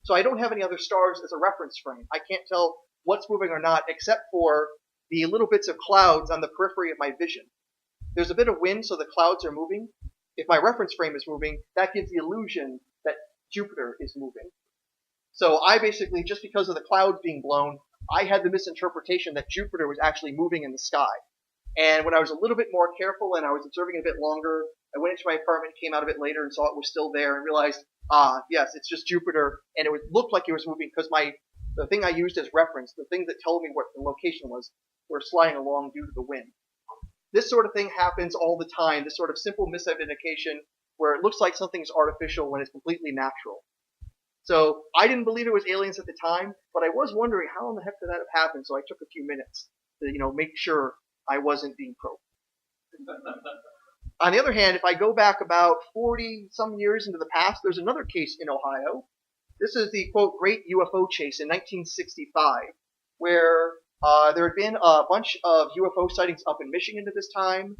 So I don't have any other stars as a reference frame. I can't tell what's moving or not, except for the little bits of clouds on the periphery of my vision. There's a bit of wind, so the clouds are moving. If my reference frame is moving, that gives the illusion that Jupiter is moving. So I basically, just because of the clouds being blown, I had the misinterpretation that Jupiter was actually moving in the sky. And when I was a little bit more careful and I was observing it a bit longer, I went into my apartment, came out a bit later and saw it was still there and realized, yes, it's just Jupiter. And it looked like it was moving because the thing I used as reference, the thing that told me what the location was, were sliding along due to the wind. This sort of thing happens all the time, this sort of simple misidentification where it looks like something's artificial when it's completely natural. So I didn't believe it was aliens at the time, but I was wondering how in the heck did that have happened, so I took a few minutes to, make sure I wasn't being probed. On the other hand, if I go back about 40-some years into the past, there's another case in Ohio. This is the, quote, Great UFO Chase in 1965, where there had been a bunch of UFO sightings up in Michigan at this time,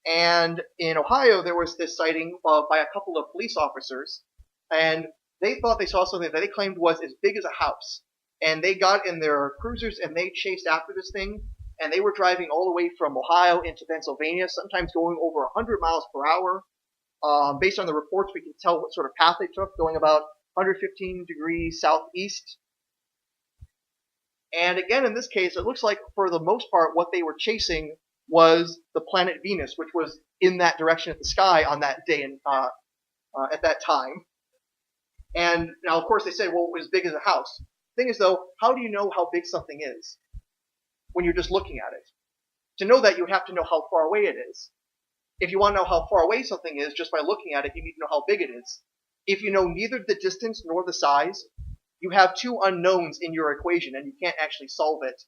And in Ohio, there was this sighting by a couple of police officers, and they thought they saw something that they claimed was as big as a house. And they got in their cruisers and they chased after this thing, and they were driving all the way from Ohio into Pennsylvania, sometimes going over 100 miles per hour. Based on the reports, we can tell what sort of path they took, going about 115 degrees southeast. And again, in this case, it looks like for the most part what they were chasing was the planet Venus, which was in that direction of the sky on that day and at that time. And now, of course, they said, well, it was as big as a house. The thing is, though, how do you know how big something is when you're just looking at it? To know that, you have to know how far away it is. If you want to know how far away something is just by looking at it, you need to know how big it is. If you know neither the distance nor the size, you have two unknowns in your equation, and you can't actually solve it.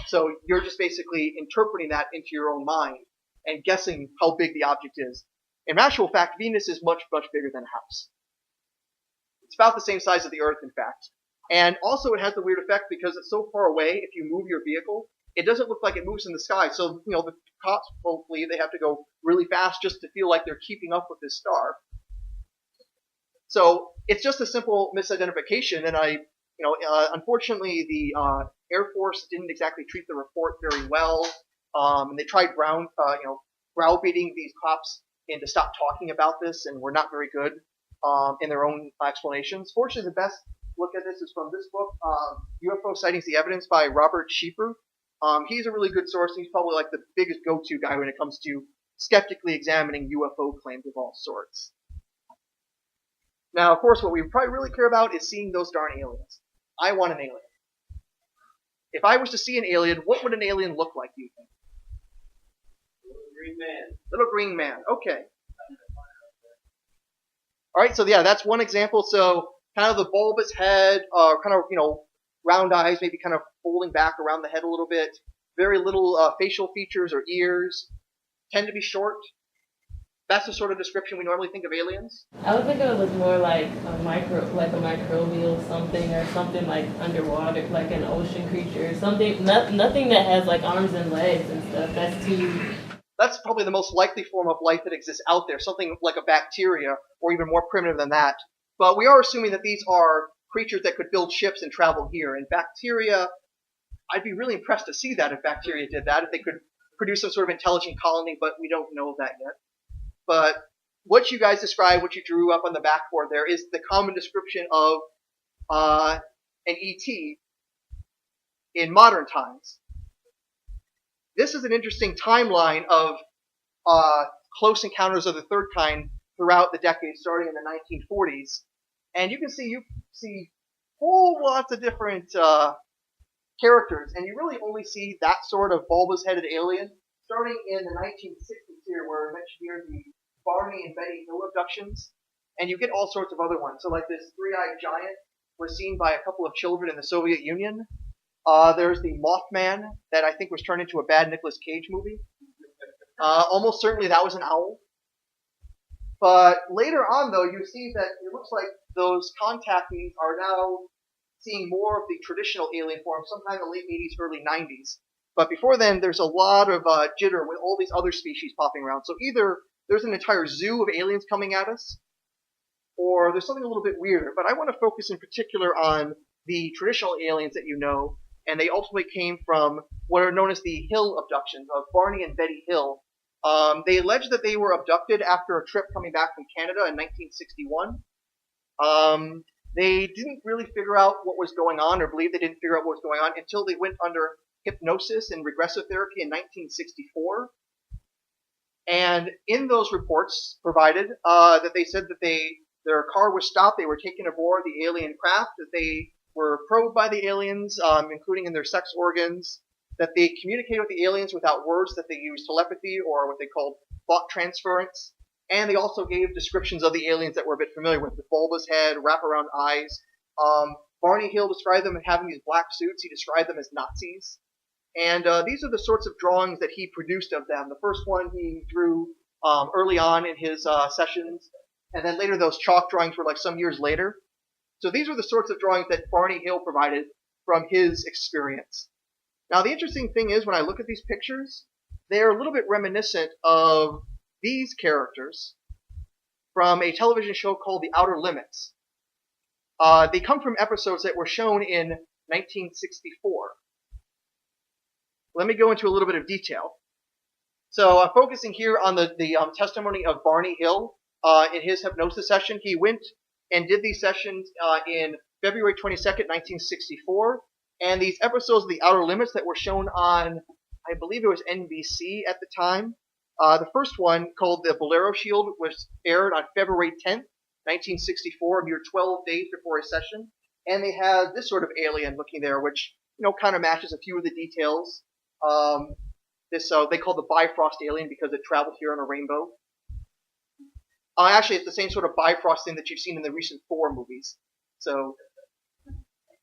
So you're just basically interpreting that into your own mind and guessing how big the object is. In actual fact, Venus is much, much bigger than a house. It's about the same size as the Earth, in fact. And also it has the weird effect because it's so far away, if you move your vehicle, it doesn't look like it moves in the sky. So, the cops, hopefully, they have to go really fast just to feel like they're keeping up with this star. So it's just a simple misidentification, and unfortunately, the Air Force didn't exactly treat the report very well, and they tried browbeating these cops into stop talking about this, and were not very good in their own explanations. Fortunately, the best look at this is from this book, UFO Sightings: The Evidence by Robert Sheeper. He's a really good source. He's probably like the biggest go-to guy when it comes to skeptically examining UFO claims of all sorts. Now, of course, what we probably really care about is seeing those darn aliens. I want an alien. If I was to see an alien, what would an alien look like, do you think? Little green man. Little green man. Okay. All right, so yeah, that's one example. So kind of the bulbous head, round eyes, maybe kind of folding back around the head a little bit. Very little facial features or ears. Tend to be short. That's the sort of description we normally think of aliens. I would think of it as more like a microbial something, or something like underwater, like an ocean creature, or something. Nothing that has like arms and legs and stuff. That's probably the most likely form of life that exists out there. Something like a bacteria, or even more primitive than that. But we are assuming that these are creatures that could build ships and travel here. And bacteria, I'd be really impressed to see that if bacteria did that, if they could produce some sort of intelligent colony, but we don't know that yet. But what you guys described, what you drew up on the backboard there, is the common description of an ET in modern times. This is an interesting timeline of close encounters of the third kind throughout the decades, starting in the 1940s. And you see whole lots of different characters, and you really only see that sort of bulbous-headed alien starting in the 1960s here, where I mentioned here the Barney and Betty Hill abductions, and you get all sorts of other ones. So like this three-eyed giant was seen by a couple of children in the Soviet Union. There's the Mothman that I think was turned into a bad Nicolas Cage movie. Almost certainly that was an owl. But later on, though, you see that it looks like those contactees are now seeing more of the traditional alien form sometime in the late 80s, early 90s. But before then, there's a lot of jitter with all these other species popping around. So either there's an entire zoo of aliens coming at us, or there's something a little bit weirder. But I want to focus in particular on the traditional aliens that you know, and they ultimately came from what are known as the Hill abductions of Barney and Betty Hill. They alleged that they were abducted after a trip coming back from Canada in 1961. They didn't really figure out what was going on, or believe they didn't figure out what was going on, until they went under hypnosis and regressive therapy in 1964. And in those reports provided, that they said that their car was stopped, they were taken aboard the alien craft, that they were probed by the aliens, including in their sex organs, that they communicated with the aliens without words, that they used telepathy, or what they called thought transference. And they also gave descriptions of the aliens that we're a bit familiar with, the bulbous head, wraparound eyes. Barney Hill described them as having these black suits. He described them as Nazis. And these are the sorts of drawings that he produced of them. The first one he drew early on in his sessions, and then later those chalk drawings were like some years later. So these are the sorts of drawings that Barney Hill provided from his experience. Now the interesting thing is, when I look at these pictures, they're a little bit reminiscent of these characters from a television show called The Outer Limits. They come from episodes that were shown in 1964. Let me go into a little bit of detail. So I'm focusing here on the testimony of Barney Hill in his hypnosis session. He went and did these sessions in February 22nd, 1964. And these episodes of The Outer Limits that were shown on, I believe it was NBC at the time. The first one, called The Bolero Shield, was aired on February 10th, 1964, a mere 12 days before his session. And they had this sort of alien looking there, which, kind of matches a few of the details. They call the Bifrost alien because it traveled here on a rainbow. Actually, it's the same sort of Bifrost thing that you've seen in the recent Thor movies. So,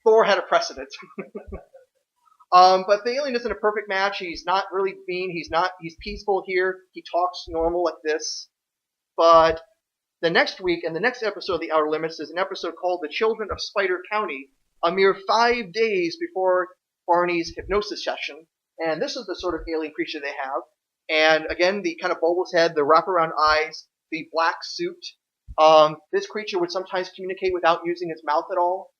Thor had a precedent. But the alien isn't a perfect match. He's not really mean. He's peaceful here. He talks normal like this. But the next week, and the next episode of The Outer Limits is an episode called The Children of Spider County, a mere 5 days before Barney's hypnosis session. And this is the sort of alien creature they have. And again, the kind of bulbous head, the wraparound eyes, the black suit. This creature would sometimes communicate without using its mouth at all.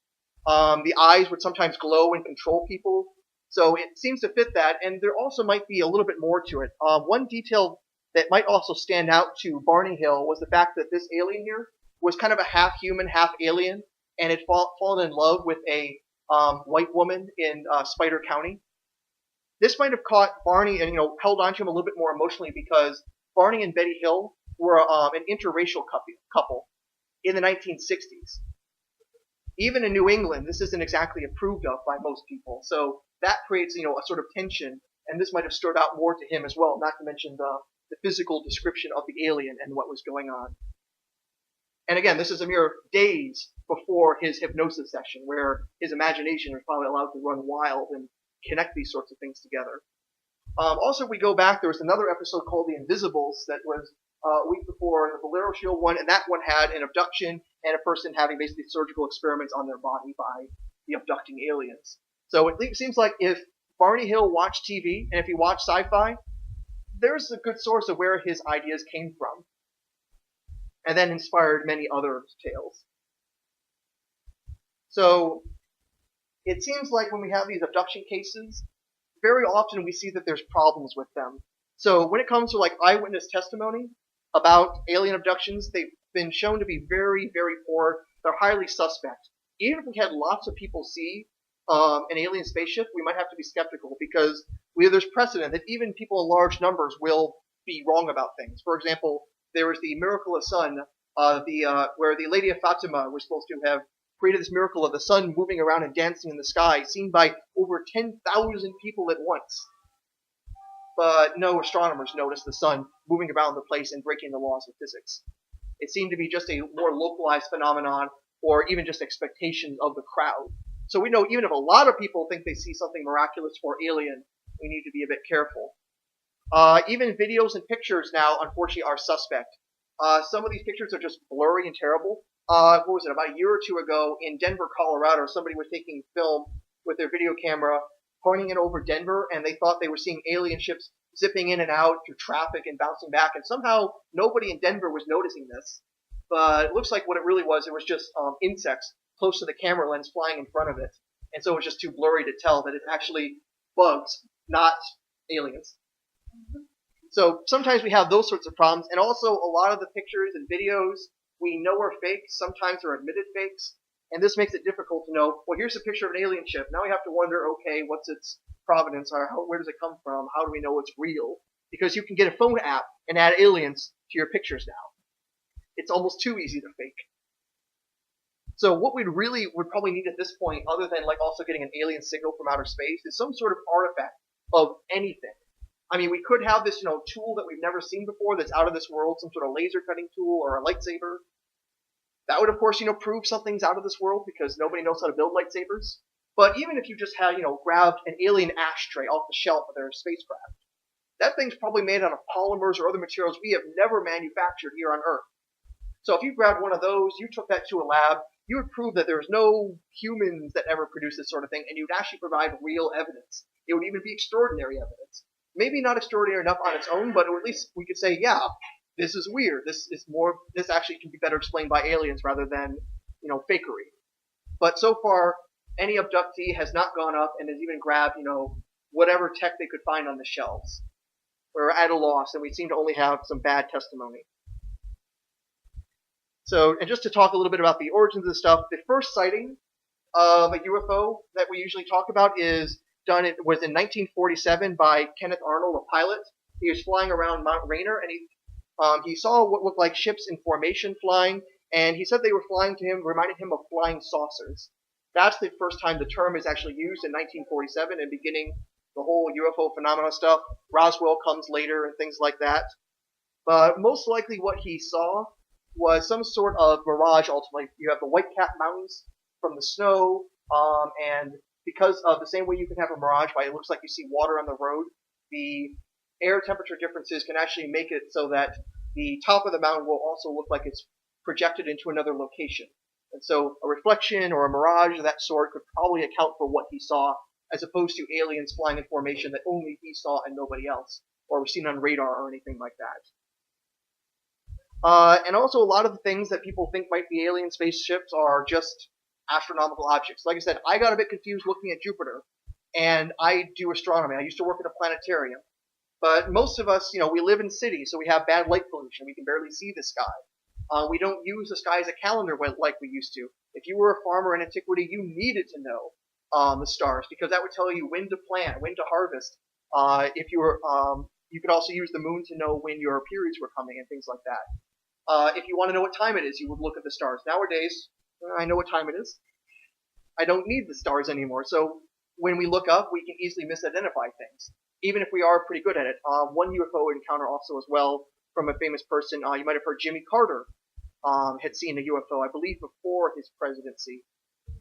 The eyes would sometimes glow and control people. So it seems to fit that, and there also might be a little bit more to it. One detail that might also stand out to Barney Hill was the fact that this alien here was kind of a half-human, half-alien, and had fallen in love with a white woman in Spider County. This might have caught Barney and held on to him a little bit more emotionally because Barney and Betty Hill were an interracial couple in the 1960s. Even in New England, this isn't exactly approved of by most people. So that creates, a sort of tension, and this might have stood out more to him as well, not to mention the physical description of the alien and what was going on. And again, this is a mere days before his hypnosis session, where his imagination is probably allowed to run wild and connect these sorts of things together. Also, if we go back, there was another episode called The Invisibles that was a week before the Bolero Shield one, and that one had an abduction and a person having basically surgical experiments on their body by the abducting aliens. So it seems like if Barney Hill watched TV, and if he watched sci-fi, there's a good source of where his ideas came from, and then inspired many other tales. So it seems like when we have these abduction cases, very often we see that there's problems with them. So when it comes to eyewitness testimony about alien abductions, they've been shown to be very, very poor. They're highly suspect. Even if we had lots of people see an alien spaceship, we might have to be skeptical because there's precedent that even people in large numbers will be wrong about things. For example, there was the miracle of sun, where the Lady of Fatima was supposed to have created this miracle of the sun moving around and dancing in the sky, seen by over 10,000 people at once. But no astronomers noticed the sun moving around the place and breaking the laws of physics. It seemed to be just a more localized phenomenon, or even just expectations of the crowd. So we know even if a lot of people think they see something miraculous or alien, we need to be a bit careful. Even videos and pictures now, unfortunately, are suspect. Some of these pictures are just blurry and terrible. What was it, about a year or two ago in Denver, Colorado, somebody was taking film with their video camera, pointing it over Denver, and they thought they were seeing alien ships zipping in and out through traffic and bouncing back, and somehow nobody in Denver was noticing this. But it looks like what it really was, it was just insects close to the camera lens flying in front of it. And so it was just too blurry to tell that it's actually bugs, not aliens. So sometimes we have those sorts of problems, and also a lot of the pictures and videos we know are fakes, sometimes are admitted fakes, and this makes it difficult to know, well, here's a picture of an alien ship. Now we have to wonder, okay, what's its provenance, or where does it come from? How do we know it's real? Because you can get a phone app and add aliens to your pictures now. It's almost too easy to fake. So what we really would probably need at this point, other than also getting an alien signal from outer space, is some sort of artifact of anything. I mean, we could have this, tool that we've never seen before that's out of this world, some sort of laser cutting tool or a lightsaber. That would, of course, prove something's out of this world because nobody knows how to build lightsabers. But even if you just had, grabbed an alien ashtray off the shelf of their spacecraft, that thing's probably made out of polymers or other materials we have never manufactured here on Earth. So if you grabbed one of those, you took that to a lab, you would prove that there's no humans that ever produced this sort of thing, and you'd actually provide real evidence. It would even be extraordinary evidence. Maybe not extraordinary enough on its own, but at least we could say, yeah, this is weird. This actually can be better explained by aliens rather than, fakery. But so far, any abductee has not gone up and has even grabbed, whatever tech they could find on the shelves. We're at a loss, and we seem to only have some bad testimony. So, and just to talk a little bit about the origins of the stuff, the first sighting of a UFO that we usually talk about was in 1947 by Kenneth Arnold, a pilot. He was flying around Mount Rainier, and he saw what looked like ships in formation flying, and he said they were flying to him, reminding him of flying saucers. That's the first time the term is actually used in 1947 and beginning the whole UFO phenomena stuff. Roswell comes later and things like that. But most likely what he saw was some sort of mirage ultimately. You have the white-capped mountains from the snow, and because of the same way you can have a mirage by it looks like you see water on the road, the air temperature differences can actually make it so that the top of the mountain will also look like it's projected into another location. And so a reflection or a mirage of that sort could probably account for what he saw, as opposed to aliens flying in formation that only he saw and nobody else, or were seen on radar or anything like that. And also a lot of the things that people think might be alien spaceships are just astronomical objects. Like I said, I got a bit confused looking at Jupiter, and I do astronomy. I used to work at a planetarium. But most of us, we live in cities, so we have bad light pollution. We can barely see the sky. We don't use the sky as a calendar like we used to. If you were a farmer in antiquity, you needed to know the stars, because that would tell you when to plant, when to harvest. If you were, you could also use the moon to know when your periods were coming and things like that. If you want to know what time it is, you would look at the stars. Nowadays, I know what time it is. I don't need the stars anymore. So when we look up, we can easily misidentify things, even if we are pretty good at it. One UFO encounter also as well from a famous person, you might have heard Jimmy Carter had seen a UFO, I believe, before his presidency.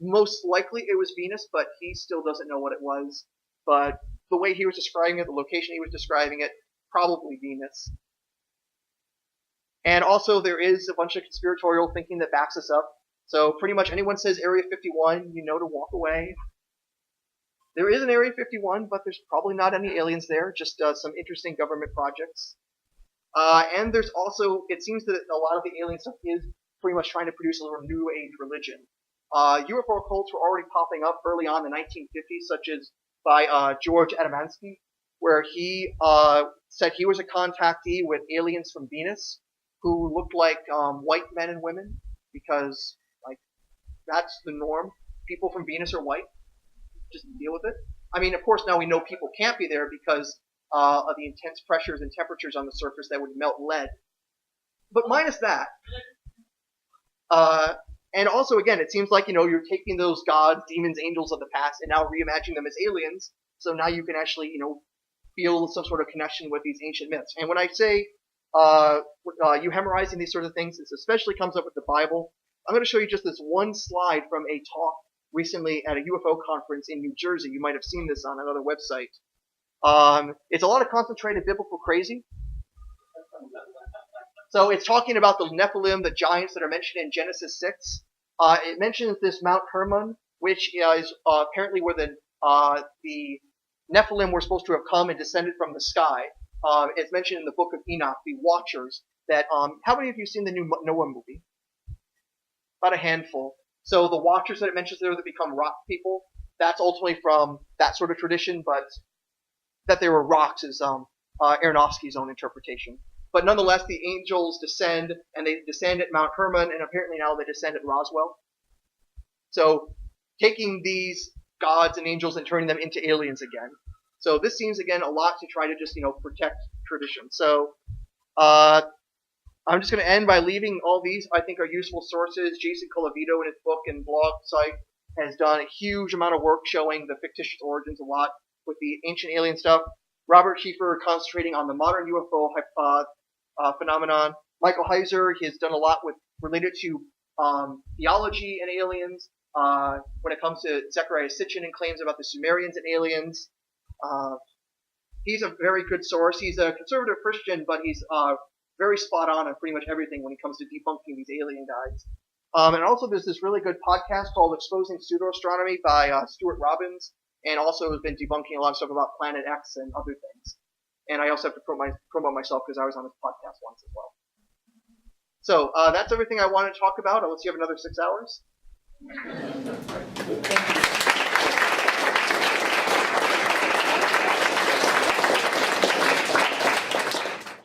Most likely it was Venus, but he still doesn't know what it was. But the way he was describing it, the location he was describing it, probably Venus. And also there is a bunch of conspiratorial thinking that backs us up. So pretty much anyone says Area 51, you know to walk away. There is an Area 51, but there's probably not any aliens there, just some interesting government projects. And there's also, it seems that a lot of the alien stuff is pretty much trying to produce a little new age religion. UFO cults were already popping up early on in the 1950s, such as by George Adamansky, where he said he was a contactee with aliens from Venus who looked like white men and women, because that's the norm. People from Venus are white. Just deal with it. I mean, of course, now we know people can't be there because of the intense pressures and temperatures on the surface that would melt lead. But minus that. And also, again, it seems like, you're taking those gods, demons, angels of the past and now reimagining them as aliens. So now you can actually, feel some sort of connection with these ancient myths. And when I say euhemerizing these sort of things, this especially comes up with the Bible. I'm going to show you just this one slide from a talk recently at a UFO conference in New Jersey. You might have seen this on another website. It's a lot of concentrated biblical crazy. So it's talking about the Nephilim, the giants that are mentioned in Genesis 6. It mentions this Mount Hermon, which is apparently where the Nephilim were supposed to have come and descended from the sky. It's mentioned in the book of Enoch, the Watchers, that, how many of you have seen the new Noah movie? About a handful. So the Watchers that it mentions there that become rock people, that's ultimately from that sort of tradition, but that they were rocks is Aronofsky's own interpretation. But nonetheless, the angels descend, and they descend at Mount Hermon, and apparently now they descend at Roswell. So taking these gods and angels and turning them into aliens again. So this seems, again, a lot to try to just, protect tradition. So I'm just going to end by leaving all these, I think, are useful sources. Jason Colavito in his book and blog site has done a huge amount of work showing the fictitious origins a lot with the ancient alien stuff. Robert Schieffer concentrating on the modern UFO phenomenon. Michael Heiser, he has done a lot related to theology and aliens. When it comes to Zecharia Sitchin and claims about the Sumerians and aliens. He's a very good source. He's a conservative Christian, but he's very spot on pretty much everything when it comes to debunking these alien guys. And also there's this really good podcast called Exposing Pseudo-Astronomy by Stuart Robbins, and also has been debunking a lot of stuff about Planet X and other things. And I also have to promote myself because I was on this podcast once as well. So that's everything I wanted to talk about, unless you have another 6 hours. Thank you.